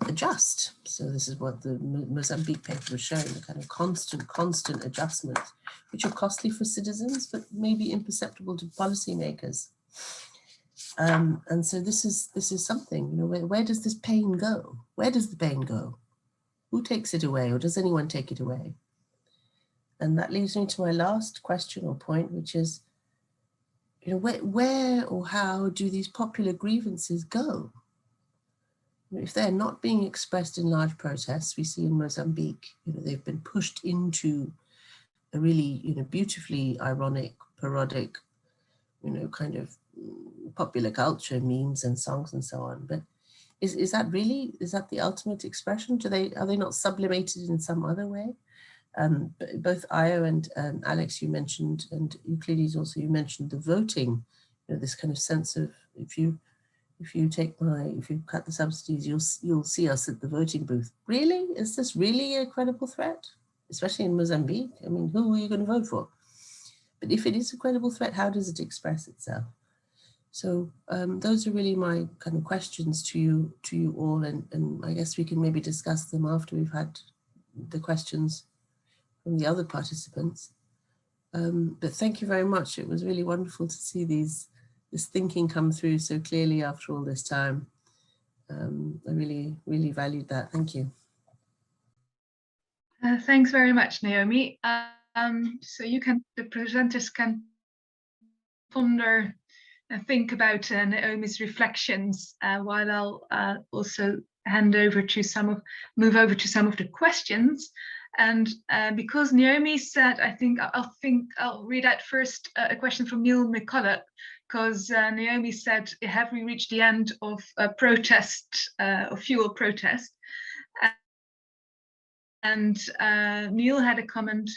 adjust. So this is what the Mozambique paper was showing, the kind of constant adjustments, which are costly for citizens, but maybe imperceptible to policymakers. And so this is something, where does this pain go? Where does the pain go? Who takes it away, or does anyone take it away? And that leads me to my last question or point, which is, where or how do these popular grievances go? If they're not being expressed in large protests, we see in Mozambique, they've been pushed into a really, beautifully ironic, parodic, kind of popular culture, memes and songs and so on. But is that the ultimate expression? Are they not sublimated in some other way? Both Ayo and Alex, you mentioned, and Euclides also, you mentioned the voting, this kind of sense of, if you cut the subsidies, you'll see us at the voting booth. Really? Is this really a credible threat? Especially in Mozambique? I mean, who are you going to vote for? But if it is a credible threat, how does it express itself? So those are really my kind of questions to you all, and I guess we can maybe discuss them after we've had the questions from the other participants. But thank you very much. It was really wonderful to see this thinking come through so clearly after all this time. I really valued that. Thank you. Thanks very much, Naomi. So the presenters can ponder and think about Naomi's reflections, while I'll also move over to some of the questions. And because Naomi said, I think I'll read out first a question from Neil McCulloch, because Naomi said, have we reached the end of fuel protest? And Neil had a comment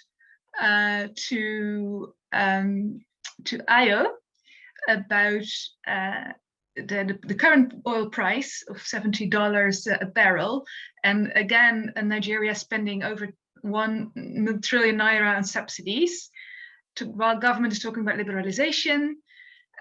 to Ayo about the current oil price of $70 a barrel, and again, Nigeria spending over 1 trillion naira on subsidies, while government is talking about liberalization.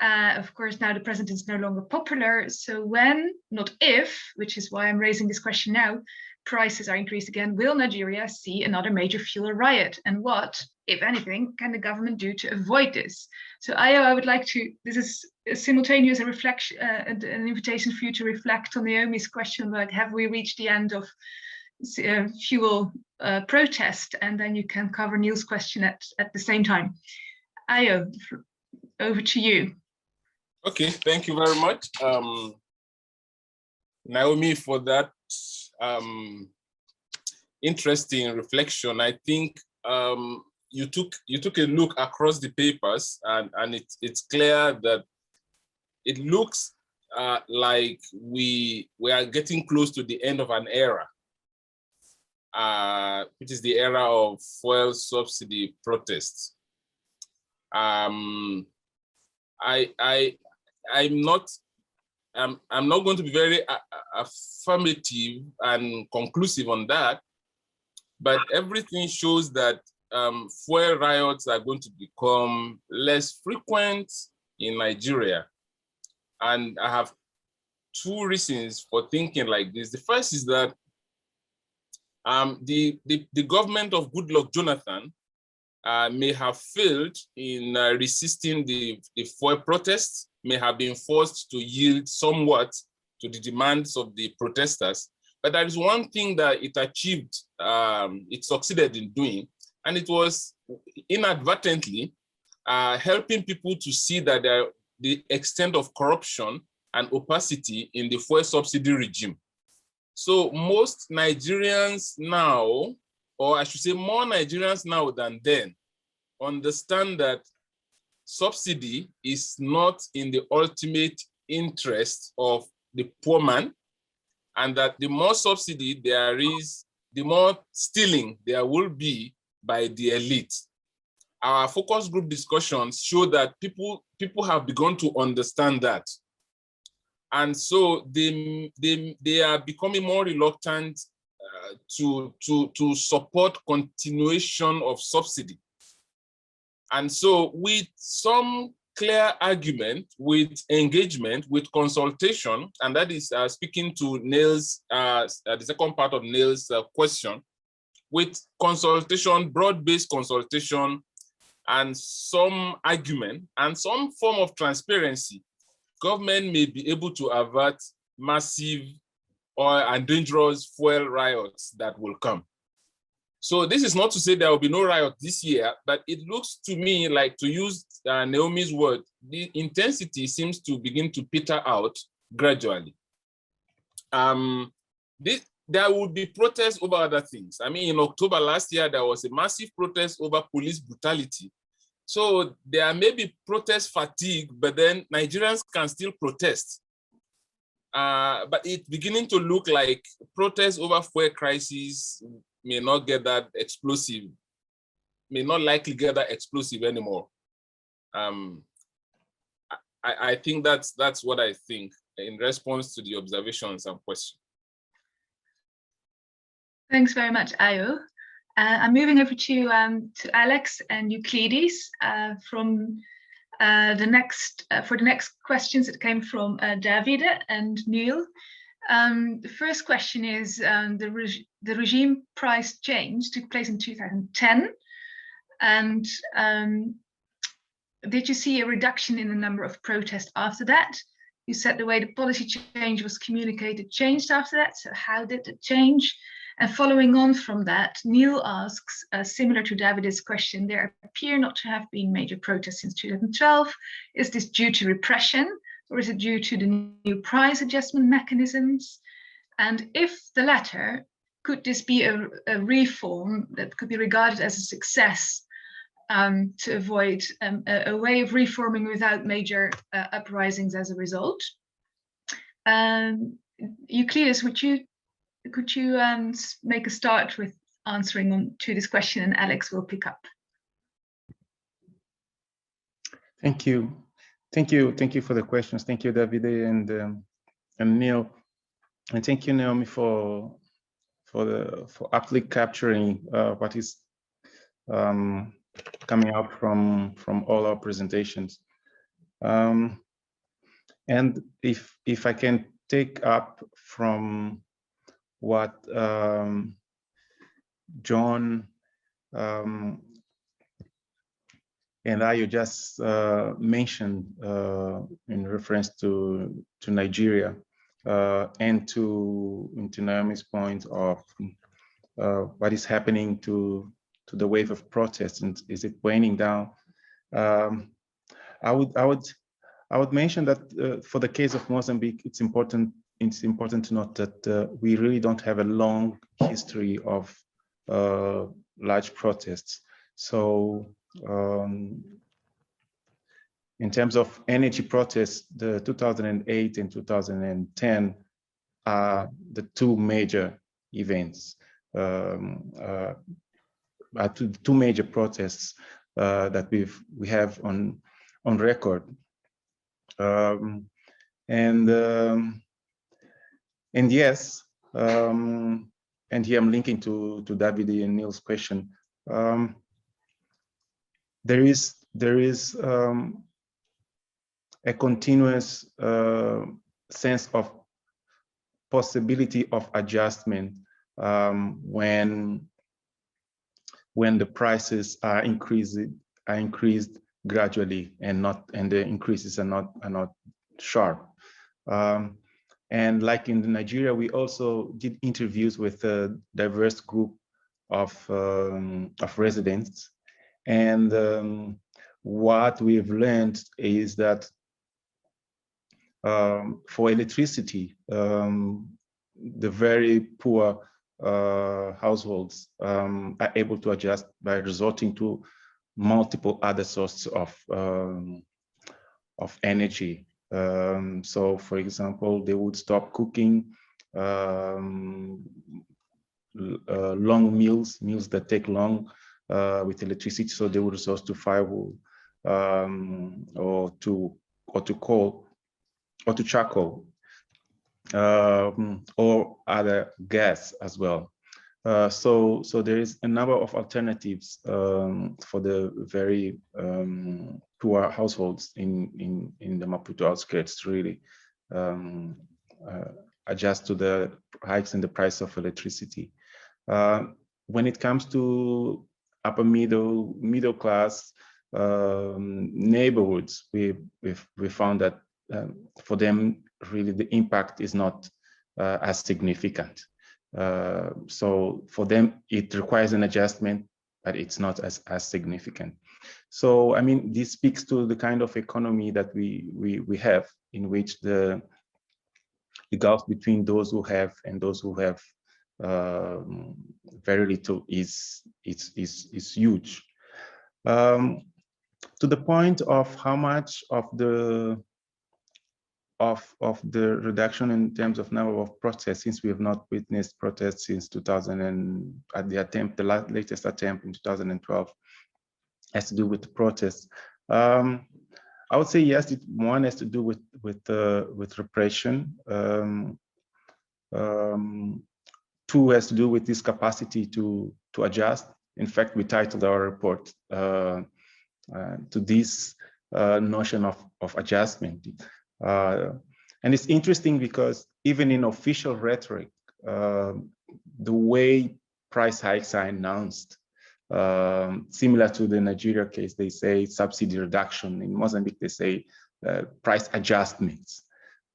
Of course, now the president is no longer popular. So when, not if, which is why I'm raising this question now, prices are increased again, will Nigeria see another major fuel riot? And what, if anything, can the government do to avoid this? So Ayo, I would like to, this is a simultaneous reflection, an invitation for you to reflect on Naomi's question, like, have we reached the end of fuel protest, and then you can cover Neil's question at the same time. Ayo, over to you. Okay, thank you very much, Naomi, for that interesting reflection. I think you took a look across the papers, and it's clear that it looks like we are getting close to the end of an era, which is the era of fuel subsidy protests. I'm not going to be very affirmative and conclusive on that, but everything shows that fuel riots are going to become less frequent in Nigeria. And I have two reasons for thinking like this. The first is that the government of Goodluck Jonathan may have failed in resisting the fuel protests, may have been forced to yield somewhat to the demands of the protesters. But there is one thing that it achieved, it succeeded in doing, and it was inadvertently helping people to see that the extent of corruption and opacity in the fuel subsidy regime. So most Nigerians now, or I should say more Nigerians now than then, understand that subsidy is not in the ultimate interest of the poor man, and that the more subsidy there is, the more stealing there will be by the elite. Our focus group discussions show that people have begun to understand that. And so they are becoming more reluctant to support continuation of subsidy. And so with some clear argument, with engagement, with consultation, and that is speaking to Neil's, the second part of Neil's question, with consultation, broad-based consultation, and some argument, and some form of transparency, government may be able to avert massive and dangerous fuel riots that will come. So this is not to say there will be no riot this year, but it looks to me like, to use Naomi's word, the intensity seems to begin to peter out gradually. There will be protests over other things. I mean, in October last year, there was a massive protest over police brutality. So there may be protest fatigue, but then Nigerians can still protest. But it's beginning to look like protests over fuel crisis may not get that explosive, may not likely get that explosive anymore. I think that's what I think in response to the observations and questions. Thanks very much, Ayo. I'm moving over to Alex and Euclides from the next questions that came from Davide and Neil. The first question is, the regime price change took place in 2010, and did you see a reduction in the number of protests after that? You said the way the policy change was communicated changed after that, so how did it change? And following on from that, Neil asks, similar to David's question, there appear not to have been major protests since 2012. Is this due to repression, or is it due to the new price adjustment mechanisms? And if the latter, could this be a reform that could be regarded as a success to avoid a way of reforming without major uprisings as a result? Euclides, could you make a start with answering to this question, and Alex will pick up. Thank you for the questions. Thank you, Davide and Neil, and thank you, Naomi, for aptly capturing what is coming out from all our presentations. And if I can take up from what John and I just mentioned in reference to Nigeria, and to Naomi's point of what is happening to the wave of protests, and is it waning down? I would mention that for the case of Mozambique, it's important to note that we really don't have a long history of large protests. So in terms of energy protests, the 2008 and 2010 are the two major events, two major protests that we have on record, and yes, and here I'm linking to Davide and Neil's question. There is a continuous sense of possibility of adjustment when the prices are increased gradually, and the increases are not sharp. And like in Nigeria, we also did interviews with a diverse group of residents, and what we've learned is that for electricity, the very poor households are able to adjust by resorting to multiple other sources of energy. So, for example, they would stop cooking, long meals that take long with electricity, so they would resort to firewood or to coal or to charcoal or other gas as well. So there is a number of alternatives for the very poor households in the Maputo outskirts to really adjust to the hikes in the price of electricity. When it comes to upper middle class neighborhoods, we found that for them, really the impact is not as significant. So for them, it requires an adjustment, but it's not as significant. So, I mean, this speaks to the kind of economy that we have, in which the gulf between those who have and those who have very little is huge. To the point of how much of the reduction in terms of number of protests, since we have not witnessed protests since 2000 and at the latest attempt in 2012, has to do with the protests. I would say yes. One has to do with repression. Two has to do with this capacity to adjust. In fact, we titled our report to this notion of adjustment. And it's interesting because even in official rhetoric, the way price hikes are announced, similar to the Nigeria case, they say subsidy reduction. In Mozambique, they say price adjustments.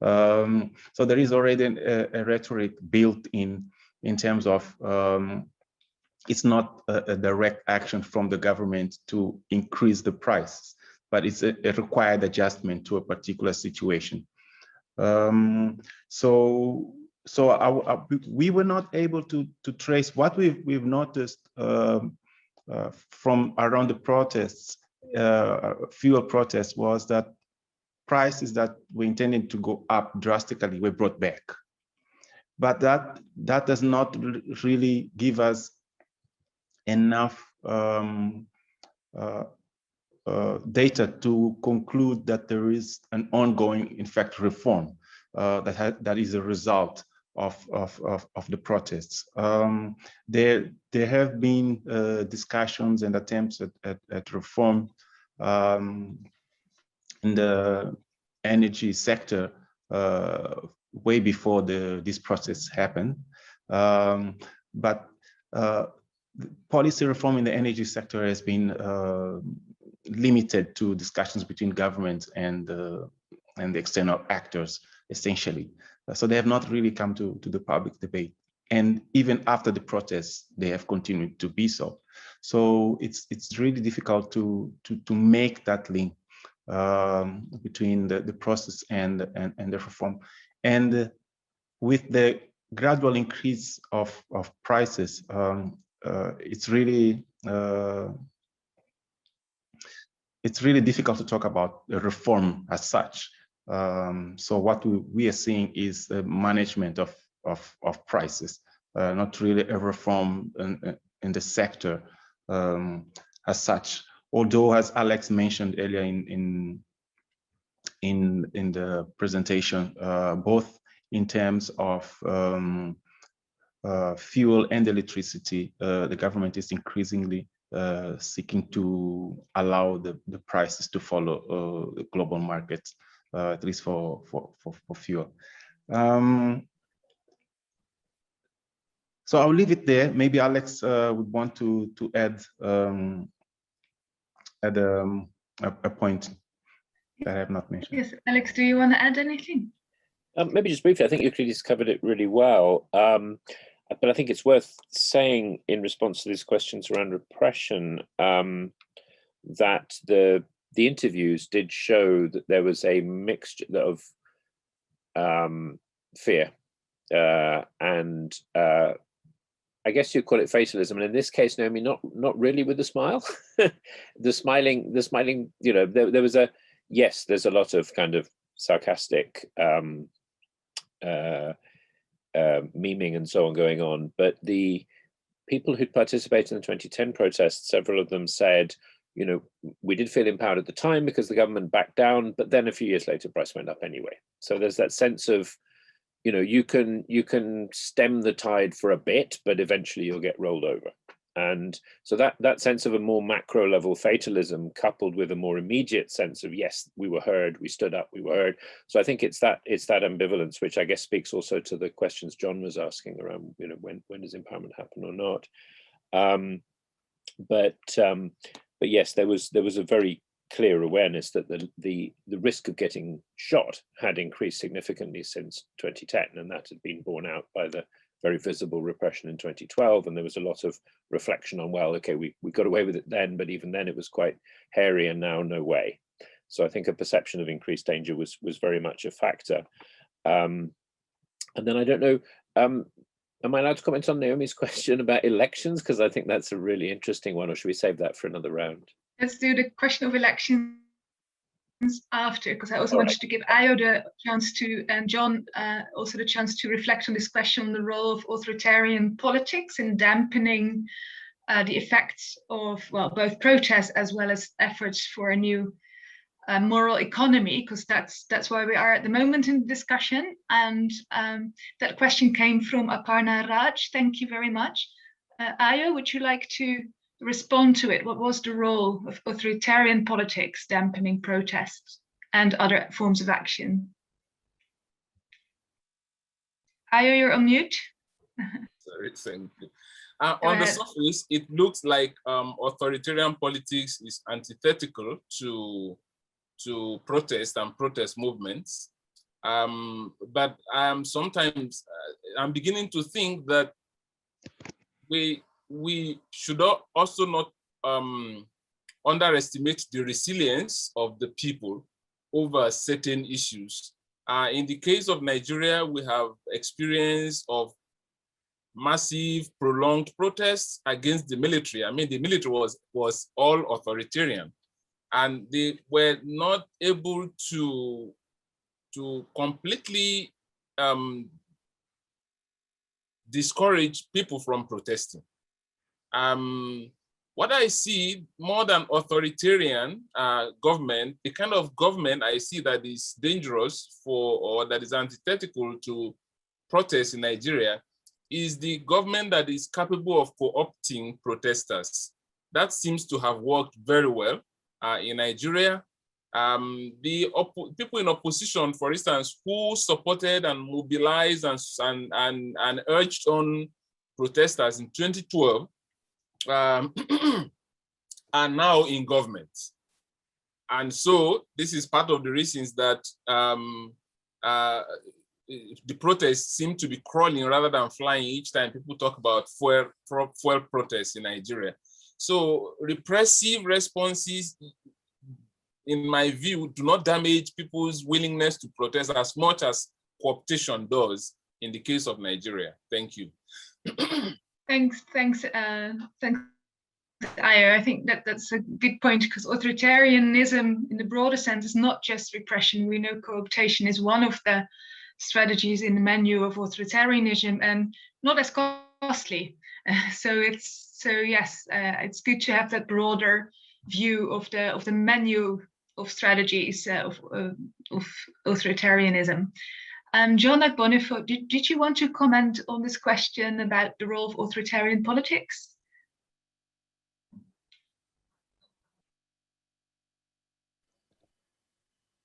So there is already a rhetoric built in terms of it's not a direct action from the government to increase the price, but it's a required adjustment to a particular situation. So we were not able to trace what we've noticed from around the protests, fuel protests, was that prices that were intended to go up drastically were brought back. But that does not really give us enough data to conclude that there is an ongoing, in fact, reform that is a result of the protests. There have been discussions and attempts at reform in the energy sector way before this process happened, but policy reform in the energy sector has been limited to discussions between government and the external actors, essentially. So they have not really come to the public debate. and even after the protests, they have continued to be so. So it's really difficult to make that link between the process and the reform. And with the gradual increase of prices, it's really difficult to talk about the reform as such. So what we are seeing is the management of prices, not really a reform in the sector as such. Although, as Alex mentioned earlier in the presentation, both in terms of fuel and electricity, the government is increasingly seeking to allow the prices to follow the global markets, at least for fuel. So I'll leave it there. Maybe Alex would want to add a point that I have not mentioned. Yes, Alex, do you want to add anything? Maybe just briefly. I think Euclides covered it really well. But I think it's worth saying in response to these questions around repression that the interviews did show that there was a mixture of fear and I guess you call it fatalism, and in this case, Naomi, not really with the smile. the smiling, you know, there was a, yes, there's a lot of kind of sarcastic memeing and so on going on, but the people who participated in the 2010 protests, several of them said, you know, we did feel empowered at the time because the government backed down, but then a few years later, price went up anyway. So there's that sense of, you know, you can stem the tide for a bit, but eventually you'll get rolled over. And so that sense of a more macro level fatalism coupled with a more immediate sense of, yes, we were heard, we stood up, we were heard. So I think it's that ambivalence, which I guess speaks also to the questions John was asking around, you know, when does empowerment happen or not? But yes, there was a very clear awareness that the risk of getting shot had increased significantly since 2010, and that had been borne out by the very visible repression in 2012. And there was a lot of reflection on, well, okay, we got away with it then, but even then it was quite hairy, and now no way. So I think a perception of increased danger was very much a factor. And then I don't know, am I allowed to comment on Naomi's question about elections? Because I think that's a really interesting one, or should we save that for another round? Let's do the question of elections after, because I also wanted to give Ayo the chance to, and John also the chance to reflect on this question on the role of authoritarian politics in dampening the effects of, well, both protests as well as efforts for a new moral economy, because that's where we are at the moment in the discussion. And that question came from Aparna Raj. Thank you very much. Ayo, would you like to respond to it? What was the role of authoritarian politics dampening protests and other forms of action? Ayo, you're on mute. Sorry, thank you. On the surface, it looks like authoritarian politics is antithetical to protest and protest movements. But sometimes I'm beginning to think that we should also not underestimate the resilience of the people over certain issues. In the case of Nigeria, we have experience of massive, prolonged protests against the military. I mean, the military was all authoritarian, and they were not able to completely discourage people from protesting. What I see more than authoritarian government, the kind of government I see that is dangerous or that is antithetical to protests in Nigeria is the government that is capable of co-opting protesters. That seems to have worked very well in Nigeria. The people in opposition, for instance, who supported and mobilized and urged on protesters in 2012, are now in government. And so this is part of the reasons that the protests seem to be crawling rather than flying each time people talk about fuel protests in Nigeria. So repressive responses, in my view, do not damage people's willingness to protest as much as cooptation does in the case of Nigeria. Thank you. Thanks, Ayo. I think that's a good point, because authoritarianism in the broader sense is not just repression. We know cooptation is one of the strategies in the menu of authoritarianism, and not as costly. So yes, it's good to have that broader view of the menu of strategies of authoritarianism. John Agbonifo, did you want to comment on this question about the role of authoritarian politics?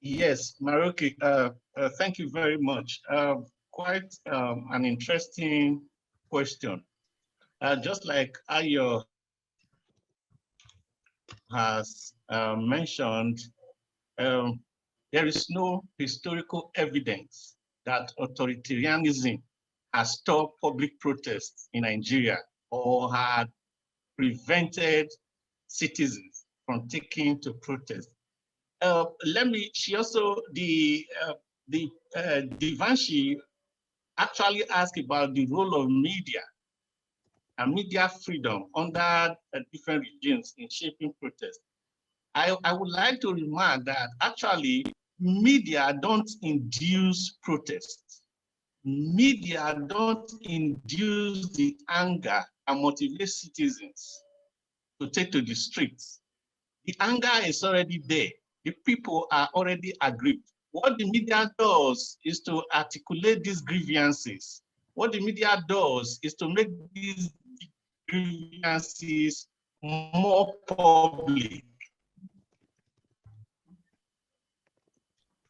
Yes, Maruki, thank you very much. Quite an interesting question. Just like Ayo has mentioned, there is no historical evidence that authoritarianism has stopped public protests in Nigeria or had prevented citizens from taking to protest. Devanshi actually asked about the role of media and media freedom under different regimes in shaping protests. I would like to remark that actually media don't induce protests. Media don't induce the anger and motivate citizens to take to the streets. The anger is already there. The people are already aggrieved. What the media does is to articulate these grievances. What the media does is to make these grievances more public.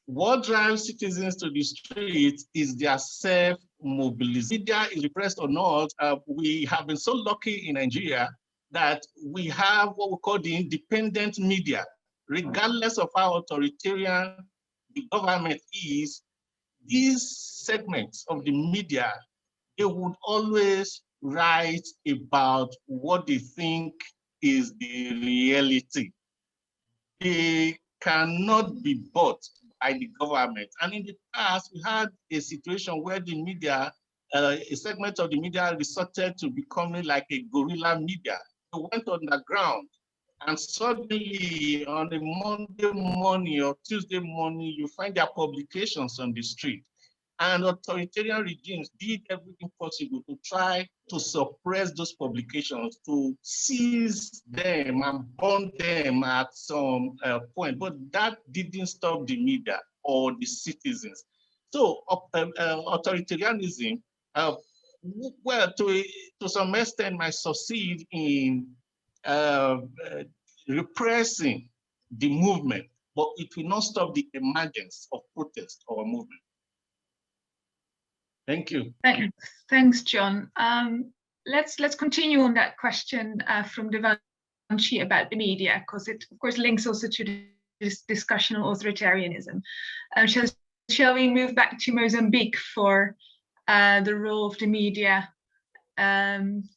What drives citizens to the streets is their self-mobilization. Media is repressed or not, we have been so lucky in Nigeria that we have what we call the independent media. Regardless of how authoritarian the government is, these segments of the media, they would always write about what they think is the reality. They cannot be bought by the government. And in the past, we had a situation where the media, a segment of the media resorted to becoming like a guerrilla media. They went underground, and suddenly on a Monday morning or Tuesday morning, you find their publications on the street. And authoritarian regimes did everything possible to try to suppress those publications, to seize them and burn them at some point. But that didn't stop the media or the citizens. So authoritarianism, well, to some extent, might succeed in repressing the movement, but it will not stop the emergence of protest or movement. Thank you. Thanks, John. Let's continue on that question from Devanshi about the media, because it, of course, links also to this discussion on authoritarianism. Shall we move back to Mozambique for the role of the media in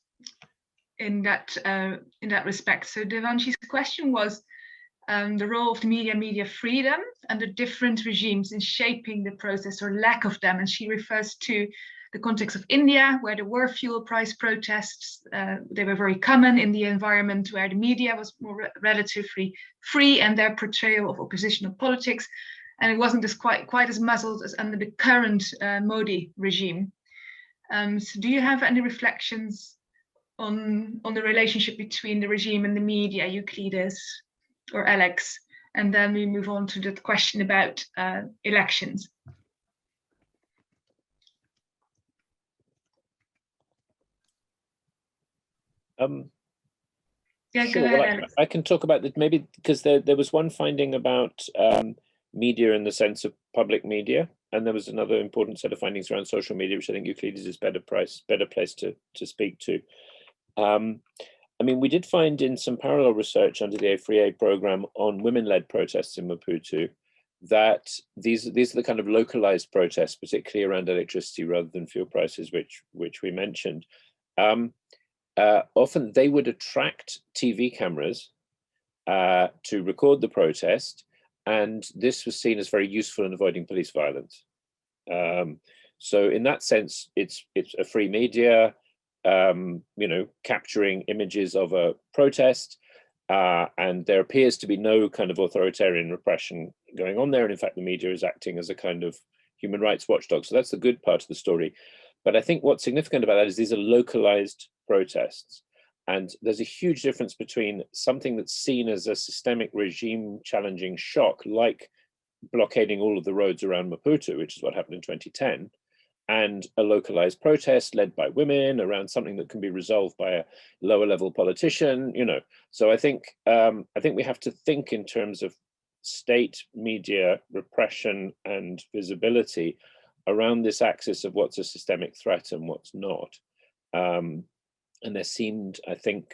that respect? So Devanshi's question was the role of the media freedom, and the different regimes in shaping the process or lack of them. And she refers to the context of India, where there were fuel price protests. They were very common in the environment where the media was more relatively free and their portrayal of oppositional politics. And it wasn't quite as muzzled as under the current Modi regime. So do you have any reflections on the relationship between the regime and the media, Euclides or Alex? And then we move on to the question about elections. Yeah, sure. go ahead, Well, Alex. I can talk about that, maybe because there was one finding about media in the sense of public media, and there was another important set of findings around social media, which I think Euclides is better place to speak to. I mean, we did find in some parallel research under the A48 program on women-led protests in Maputo that these are the kind of localized protests, particularly around electricity rather than fuel prices, which we mentioned. Often they would attract TV cameras to record the protest, and this was seen as very useful in avoiding police violence. So in that sense, it's a free media, capturing images of a protest, and there appears to be no kind of authoritarian repression going on there. And in fact, the media is acting as a kind of human rights watchdog. So that's the good part of the story. But I think what's significant about that is these are localized protests. And there's a huge difference between something that's seen as a systemic regime challenging shock, like blockading all of the roads around Maputo, which is what happened in 2010, and a localized protest led by women around something that can be resolved by a lower level politician, So I think we have to think in terms of state media repression and visibility around this axis of what's a systemic threat and what's not. And there seemed, I think,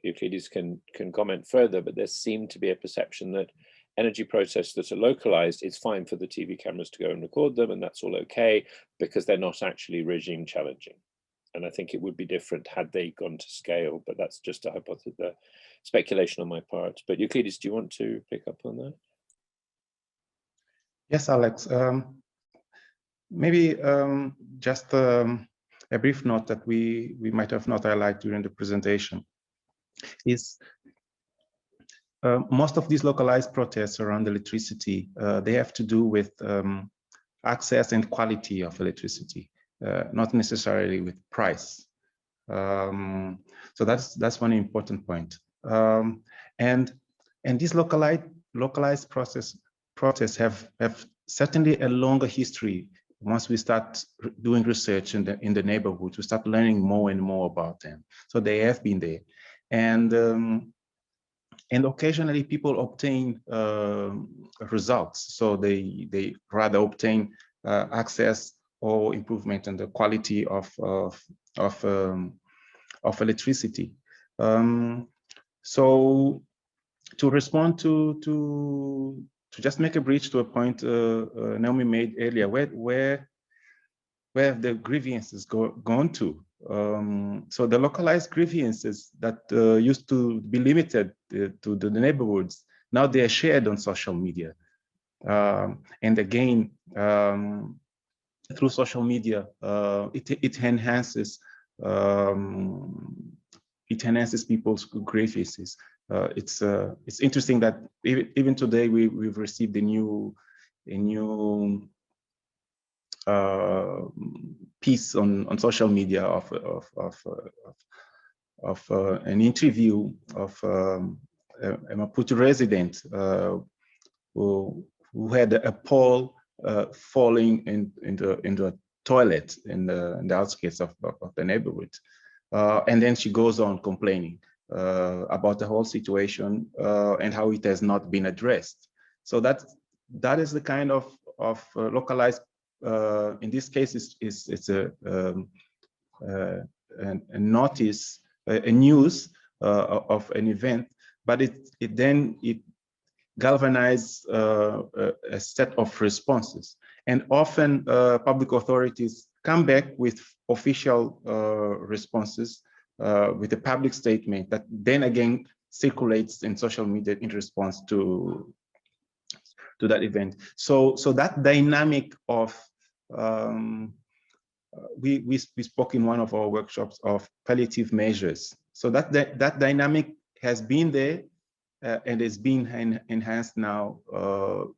Euclides can comment further, but there seemed to be a perception that energy protests that are localized, it's fine for the TV cameras to go and record them, and that's all okay, because they're not actually regime challenging. And I think it would be different had they gone to scale, but that's just a hypothesis, speculation on my part. But Euclides, do you want to pick up on that? Yes, Alex. Maybe just a brief note that we might have not highlighted during the presentation is most of these localized protests around electricity, they have to do with access and quality of electricity, not necessarily with price. So that's one important point. And these localized protests have certainly a longer history. Once we start doing research in the neighborhoods, we start learning more and more about them. So they have been there, and occasionally people obtain results. So they rather obtain access or improvement in the quality of electricity. So to respond to just make a bridge to a point Naomi made earlier, where have the grievances gone to? So the localized grievances that used to be limited to the neighborhoods, now they are shared on social media. And again, through social media, it enhances people's grievances. It's interesting that even today we've received a new piece on social media of an interview of a Maputo resident who had a pole falling into a toilet in the outskirts of the neighborhood, and then she goes on complaining about the whole situation and how it has not been addressed. So that is the kind of localized. In this case, it's a notice, a news of an event, but it then galvanizes a set of responses, and often public authorities come back with official responses with a public statement that then again circulates in social media in response to that event. So that dynamic of we spoke in one of our workshops of palliative measures. So that dynamic has been there and is being enhanced now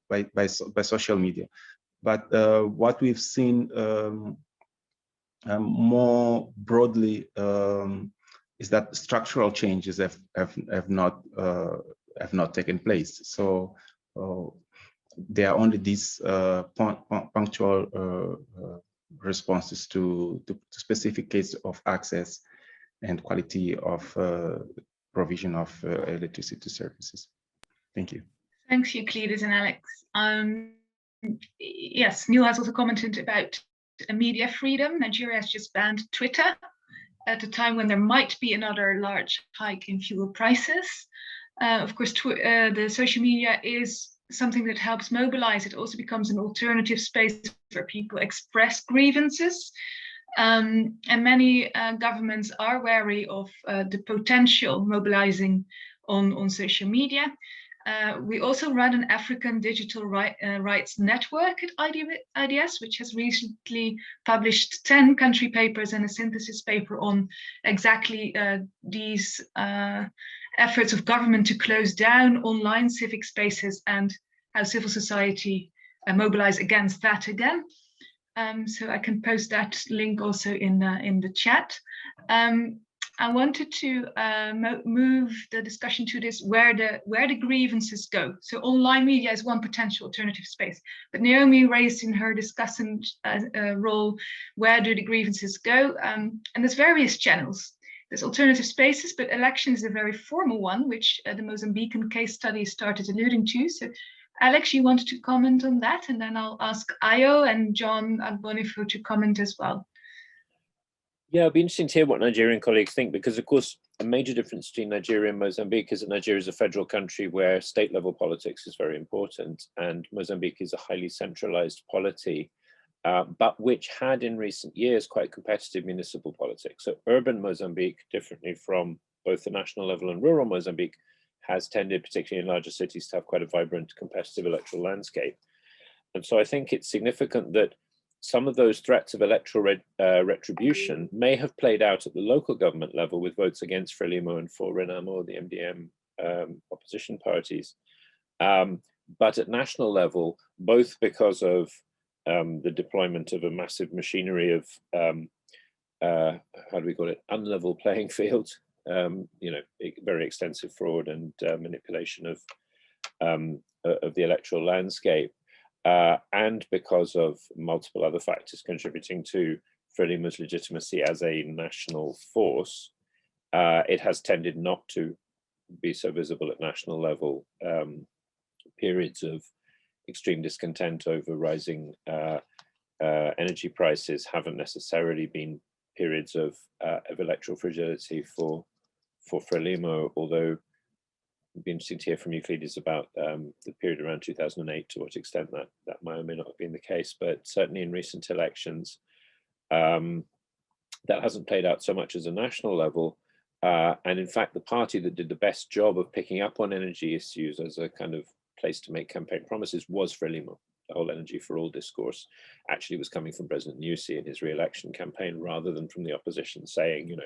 by social media. But what we've seen more broadly is that structural changes have not taken place. So there are only these punctual responses to specific cases of access and quality of provision of electricity services. Thank you. Thanks, Euclides and Alex. Yes, Neil has also commented about media freedom. Nigeria has just banned Twitter at a time when there might be another large hike in fuel prices. Of course, the social media is something that helps mobilize. It also becomes an alternative space where people express grievances. And many governments are wary of the potential mobilizing on social media. We also run an African digital rights network at IDS, which has recently published 10 country papers and a synthesis paper on exactly these efforts of government to close down online civic spaces and how civil society mobilize against that again. So I can post that link also in the chat. I wanted to move the discussion to this, where the grievances go. So online media is one potential alternative space, but Naomi raised in her discussant role, where do the grievances go? And there's various channels. There's alternative spaces, but election is a very formal one, which the Mozambican case study started alluding to. So Alex, you wanted to comment on that, and then I'll ask Ayo and John Bonifo to comment as well. Yeah, it'll be interesting to hear what Nigerian colleagues think, because of course, a major difference between Nigeria and Mozambique is that Nigeria is a federal country where state level politics is very important, and Mozambique is a highly centralized polity, but which had in recent years quite competitive municipal politics. So urban Mozambique, differently from both the national level and rural Mozambique, has tended, particularly in larger cities, to have quite a vibrant competitive electoral landscape. And so I think it's significant that some of those threats of electoral retribution may have played out at the local government level with votes against Frelimo and for Renamo, the MDM opposition parties. But at national level, both because of the deployment of a massive machinery of, how do we call it, unlevel playing field, very extensive fraud and manipulation of the electoral landscape, and because of multiple other factors contributing to Frelimo's legitimacy as a national force, it has tended not to be so visible at national level. Periods of extreme discontent over rising energy prices haven't necessarily been periods of electoral fragility for Frelimo, although it'd be interesting to hear from Euclides about the period around 2008, to what extent that might or may not have been the case, but certainly in recent elections, that hasn't played out so much as a national level. And in fact, the party that did the best job of picking up on energy issues as a kind of place to make campaign promises was Frelimo. The whole energy for all discourse actually was coming from President Nyusi in his re-election campaign, rather than from the opposition saying,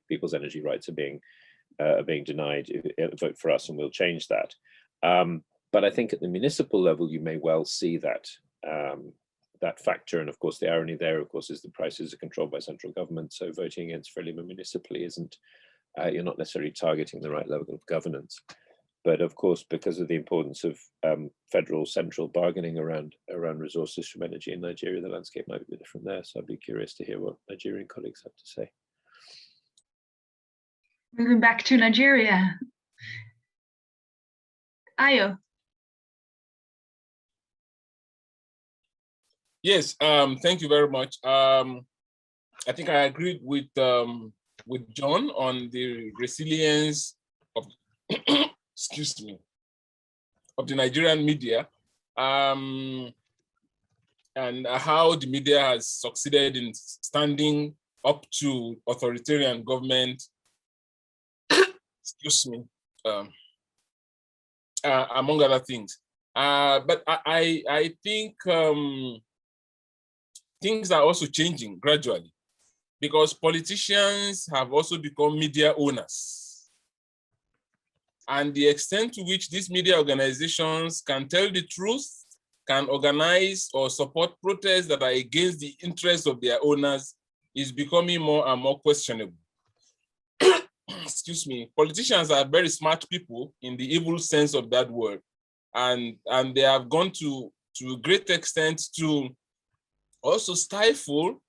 people's energy rights are being denied, vote for us and we'll change that. But I think at the municipal level, you may well see that that factor. And of course, the irony there, of course, is the prices are controlled by central government. So voting against Frelimo municipally isn't, you're not necessarily targeting the right level of governance. But of course, because of the importance of federal central bargaining around resources from energy in Nigeria, the landscape might be different there. So I'd be curious to hear what Nigerian colleagues have to say. Moving back to Nigeria. Ayo. Yes, thank you very much. I think I agreed with John on the resilience of excuse me, of the Nigerian media, and how the media has succeeded in standing up to authoritarian government, excuse me, among other things. But I think things are also changing gradually, because politicians have also become media owners. And the extent to which these media organizations can tell the truth, can organize or support protests that are against the interests of their owners, is becoming more and more questionable. Excuse me. Politicians are very smart people in the evil sense of that word. And they have gone to a great extent to also stifle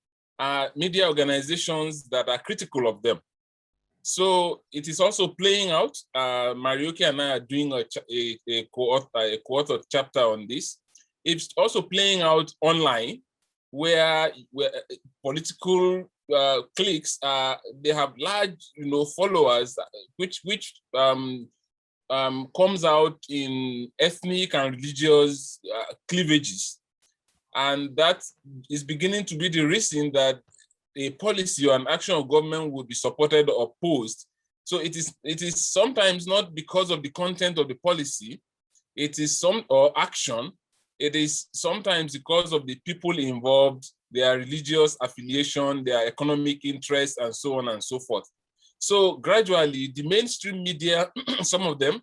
media organizations that are critical of them. So it is also playing out. Marioke and I are doing a co-authored chapter on this. It's also playing out online, where political cliques they have large, followers, which comes out in ethnic and religious cleavages. And that is beginning to be the reason that a policy or an action of government would be supported or opposed. So it is sometimes not because of the content of the policy, it is action. It is sometimes because of the people involved, their religious affiliation, their economic interests, and so on and so forth. So gradually, the mainstream media, some of them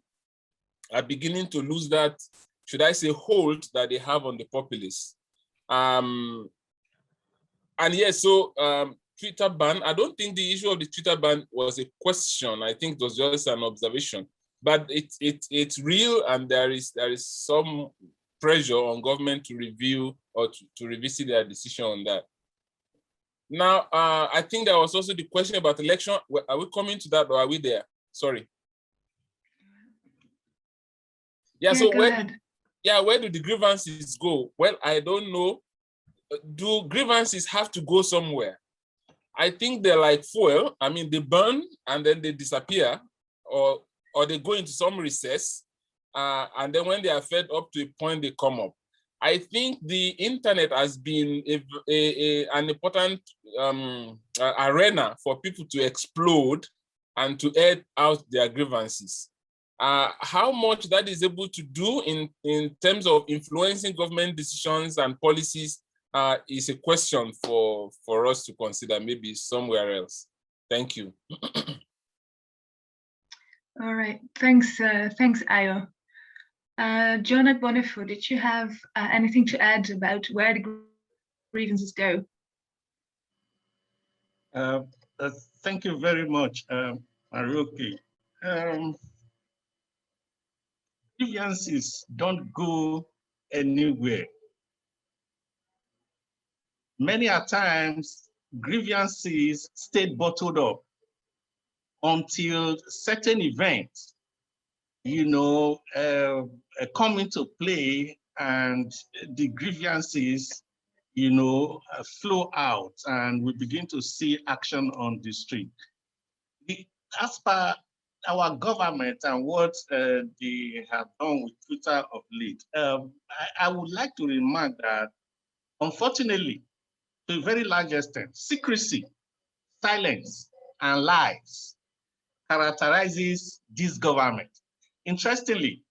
are beginning to lose that, should I say, hold that they have on the populace. And yes, so Twitter ban, I don't think the issue of the Twitter ban was a question. I think it was just an observation. But it's real, and there is some pressure on government to review or to revisit their decision on that. Now, I think there was also the question about election. Are we coming to that, or are we there? Sorry. Yeah, so where do the grievances go? Well, I don't know. Do grievances have to go somewhere? I think they're like fuel. I mean, they burn and then they disappear, or they go into some recess, and then when they are fed up to a point, they come up. I think the internet has been an important arena for people to explode and to air out their grievances. How much that is able to do in terms of influencing government decisions and policies is a question for us to consider, maybe somewhere else. Thank you. All right, thanks, Ayo. John at Bonifo, did you have anything to add about where the grievances go? Thank you very much, Maruki. Grievances don't go anywhere. Many a times, grievances stay bottled up until certain events, come into play, and the grievances, flow out, and we begin to see action on the street. As per our government and what they have done with Twitter of late, I would like to remark that, unfortunately, to a very large extent, secrecy, silence, and lies characterizes this government. Interestingly,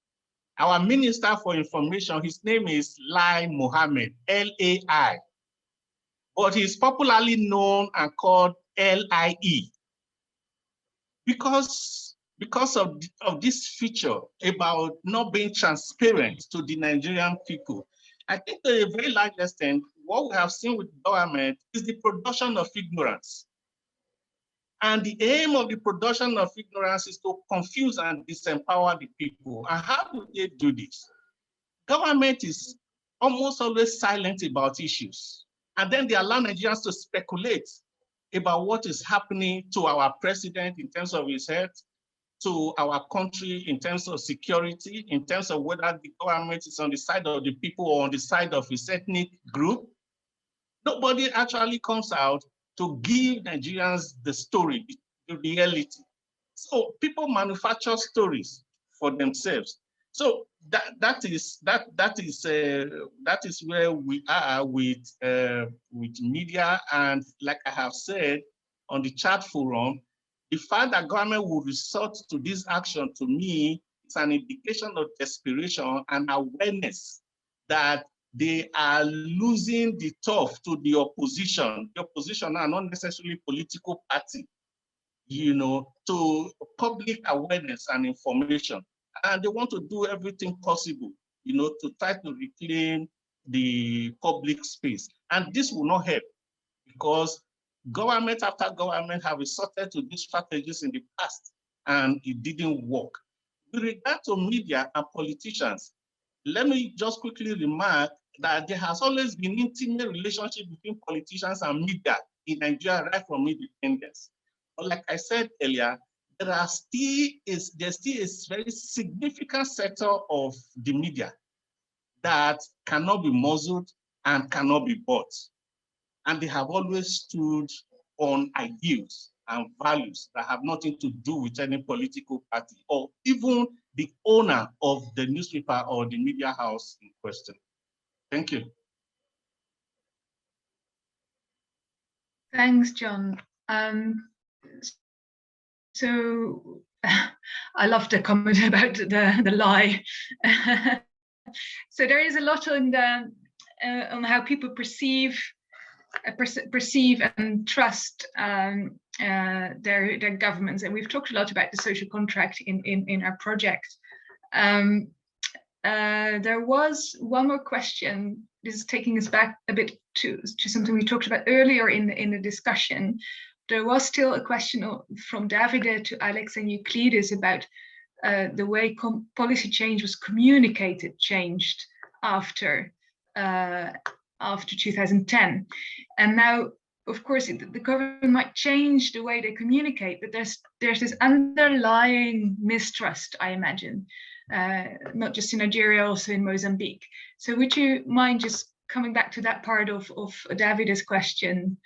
our Minister for Information, his name is Lai Mohammed, L-A-I, but he's popularly known and called L-I-E because of this feature about not being transparent to the Nigerian people. I think to a very large extent, what we have seen with government is the production of ignorance. And the aim of the production of ignorance is to confuse and disempower the people. And how do they do this? Government is almost always silent about issues. And then they allow Nigerians to speculate about what is happening to our president in terms of his health, to our country in terms of security, in terms of whether the government is on the side of the people or on the side of his ethnic group. Nobody actually comes out to give Nigerians the story, the reality. So people manufacture stories for themselves. So that is where we are with media. And like I have said on the chat forum, the fact that government will resort to this action, to me, is an indication of desperation and awareness that they are losing the tough to the opposition. The opposition are not necessarily political party, to public awareness and information. And they want to do everything possible, to try to reclaim the public space. And this will not help, because government after government have resorted to these strategies in the past, and it didn't work. With regard to media and politicians, let me just quickly remark that there has always been intimate relationship between politicians and media in Nigeria right from independence. But like I said earlier, there's still a very significant sector of the media that cannot be muzzled and cannot be bought. And they have always stood on ideals and values that have nothing to do with any political party or even the owner of the newspaper or the media house in question. Thank you. Thanks, John. So I love the comment about the lie. So there is a lot on the on how people perceive and trust their governments, and we've talked a lot about the social contract in our project. There was one more question. This is taking us back a bit to something we talked about earlier in the discussion. There was still a question from Davide to Alex and Euclides about the way policy change was communicated changed after 2010. And now, of course, the government might change the way they communicate, but there's this underlying mistrust, I imagine, not just in Nigeria, also in Mozambique. So would you mind just coming back to that part of Davide's question,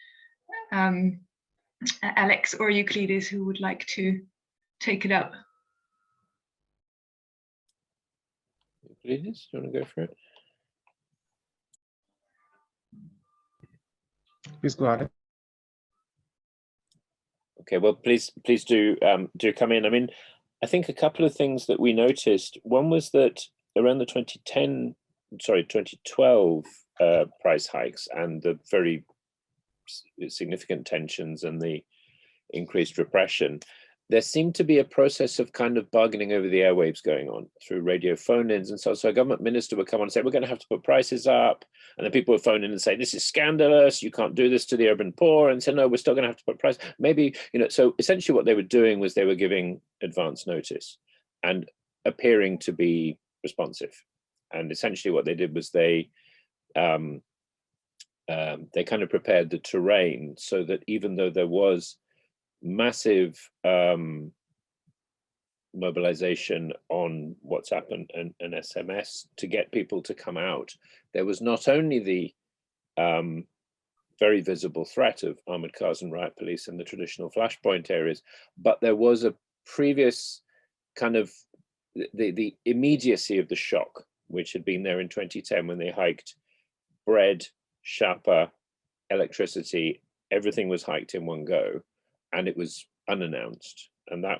Alex or Euclides, who would like to take it up? Euclides, do you want to go for it? Please go ahead. Okay, well, please do come in. I mean, I think a couple of things that we noticed. One was that around the 2012 price hikes and the very significant tensions and the increased repression, there seemed to be a process of kind of bargaining over the airwaves going on through radio phone-ins and so a government minister would come on and say, we're going to have to put prices up, and then people would phone in and say, this is scandalous, you can't do this to the urban poor, and say, no, we're still going to have to put prices. Maybe, you know, so essentially what they were doing was they were giving advance notice and appearing to be responsive. And essentially what they did was they kind of prepared the terrain so that even though there was massive mobilization on WhatsApp and SMS to get people to come out, there was not only the very visible threat of armored cars and riot police in the traditional flashpoint areas, but there was a previous kind of the immediacy of the shock, which had been there in 2010 when they hiked bread, shapa, electricity, everything was hiked in one go. And it was unannounced, and that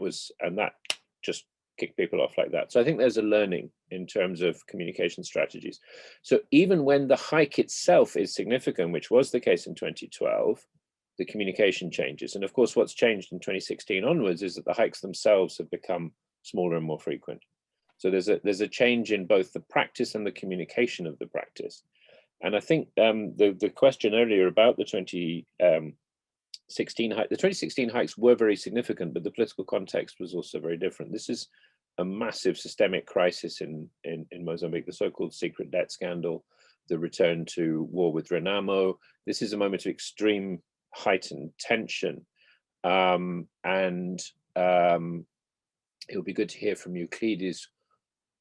just kicked people off like that. So I think there's a learning in terms of communication strategies. So even when the hike itself is significant, which was the case in 2012, the communication changes. And of course, what's changed in 2016 onwards is that the hikes themselves have become smaller and more frequent. So there's a change in both the practice and the communication of the practice. And I think the question earlier about the 2016 hikes were very significant, but the political context was also very different. This is a massive systemic crisis in Mozambique, the so-called secret debt scandal, the return to war with Renamo. This is a moment of extreme heightened tension. It would be good to hear from Euclides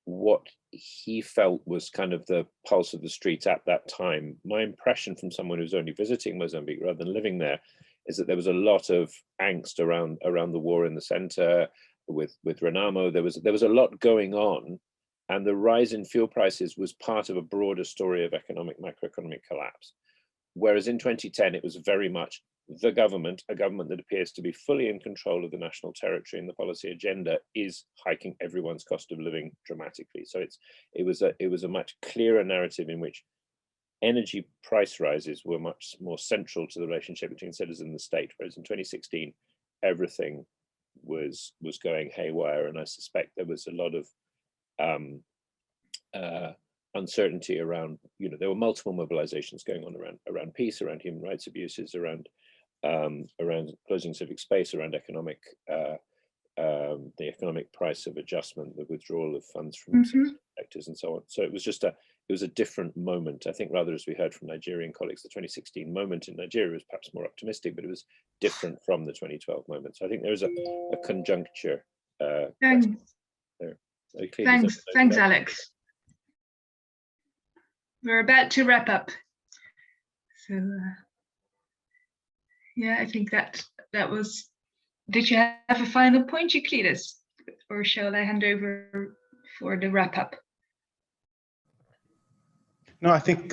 what he felt was kind of the pulse of the streets at that time. My impression from someone who's only visiting Mozambique rather than living there is that there was a lot of angst around the war in the center with Renamo. There was a lot going on, and the rise in fuel prices was part of a broader story of macroeconomic collapse. Whereas in 2010, it was very much the government, a government that appears to be fully in control of the national territory and the policy agenda, is hiking everyone's cost of living dramatically. So it was a much clearer narrative in which energy price rises were much more central to the relationship between citizens and the state, whereas in 2016, everything was going haywire, and I suspect there was a lot of uncertainty around, you know, there were multiple mobilizations going on around peace, around human rights abuses, around closing civic space, around economic the economic price of adjustment, the withdrawal of funds from sectors and so on. So it was a different moment. I think rather, as we heard from Nigerian colleagues, the 2016 moment in Nigeria was perhaps more optimistic, but it was different from the 2012 moment. So I think there is a conjuncture. Thanks, thanks, Alex. We're about to wrap up. So yeah, I think that was. Did you have a final point, Euclides, or shall I hand over for the wrap up. No, I think,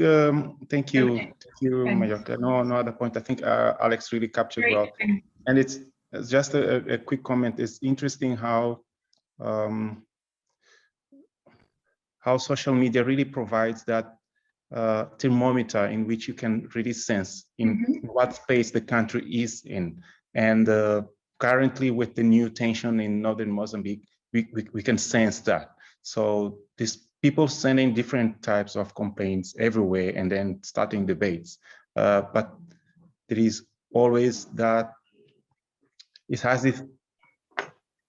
thank you. Okay. Thank you, Thanks. Majorca. No other point. I think Alex really captured Great. well. And it's just a quick comment. It's interesting how social media really provides that thermometer in which you can really sense in what space the country is in. And currently with the new tension in northern Mozambique, we can sense that. So these people sending different types of complaints everywhere and then starting debates. But there is always that it's as if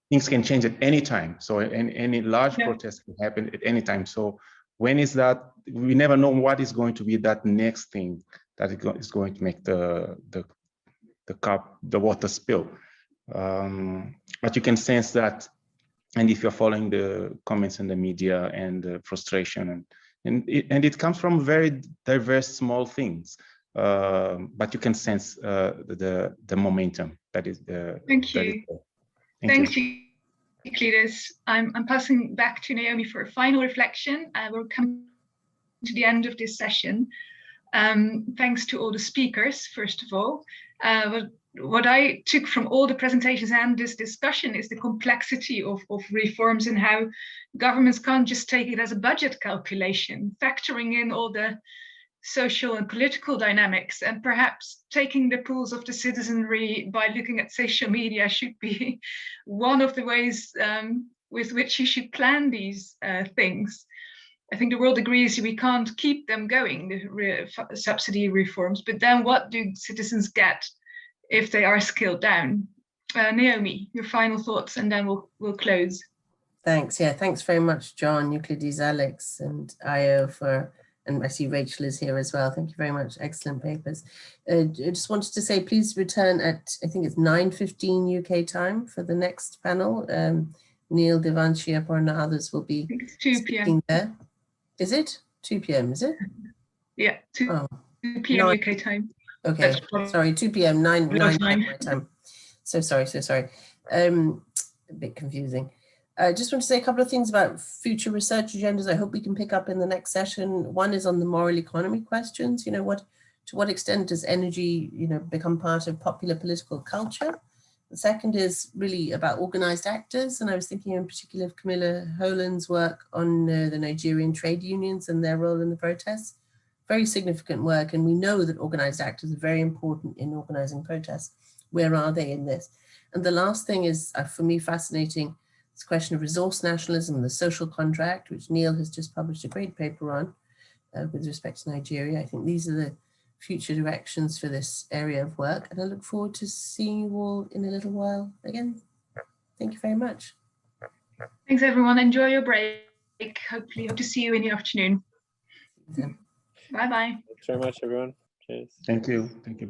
things can change at any time. So any large protest can happen at any time. So when is that? We never know what is going to be that next thing that is going to make the water spill. But you can sense that, and if you're following the comments in the media and the frustration, and it comes from very diverse small things, but you can sense the momentum that is the. Thank you. Thank you, Euclides. I'm passing back to Naomi for a final reflection. We're coming to the end of this session. Thanks to all the speakers, first of all. What I took from all the presentations and this discussion is the complexity of reforms and how governments can't just take it as a budget calculation, factoring in all the social and political dynamics, and perhaps taking the pulse of the citizenry by looking at social media should be one of the ways with which you should plan these things. I think the world agrees we can't keep them going, the subsidy reforms, but then what do citizens get if they are scaled down? Naomi, your final thoughts, and then we'll close. Thanks. Yeah, thanks very much, John, Euclides, Alex, and Ayo and I see Rachel is here as well. Thank you very much. Excellent papers. I just wanted to say, please return at, I think it's 9:15 UK time for the next panel. Neil, Devanshi, and others will be 2 p.m. there. Is it 2 p.m. Is it? Yeah, 2 p.m. UK time. Okay, sorry, 2 p.m. 9 p.m. my time. So sorry. A bit confusing. I just want to say a couple of things about future research agendas. I hope we can pick up in the next session. One is on the moral economy questions. To what extent does energy, become part of popular political culture? The second is really about organized actors. And I was thinking in particular of Camilla Holan's work on the Nigerian trade unions and their role in the protests. Very significant work. And we know that organized actors are very important in organizing protests. Where are they in this? And the last thing is, for me, fascinating. This question of resource nationalism and the social contract, which Neil has just published a great paper on with respect to Nigeria. I think these are the future directions for this area of work. And I look forward to seeing you all in a little while again. Thank you very much. Thanks, everyone. Enjoy your break. Hopefully, hope to see you in the afternoon. Bye-bye. Thanks very much, everyone. Cheers. Thank you. Thank you.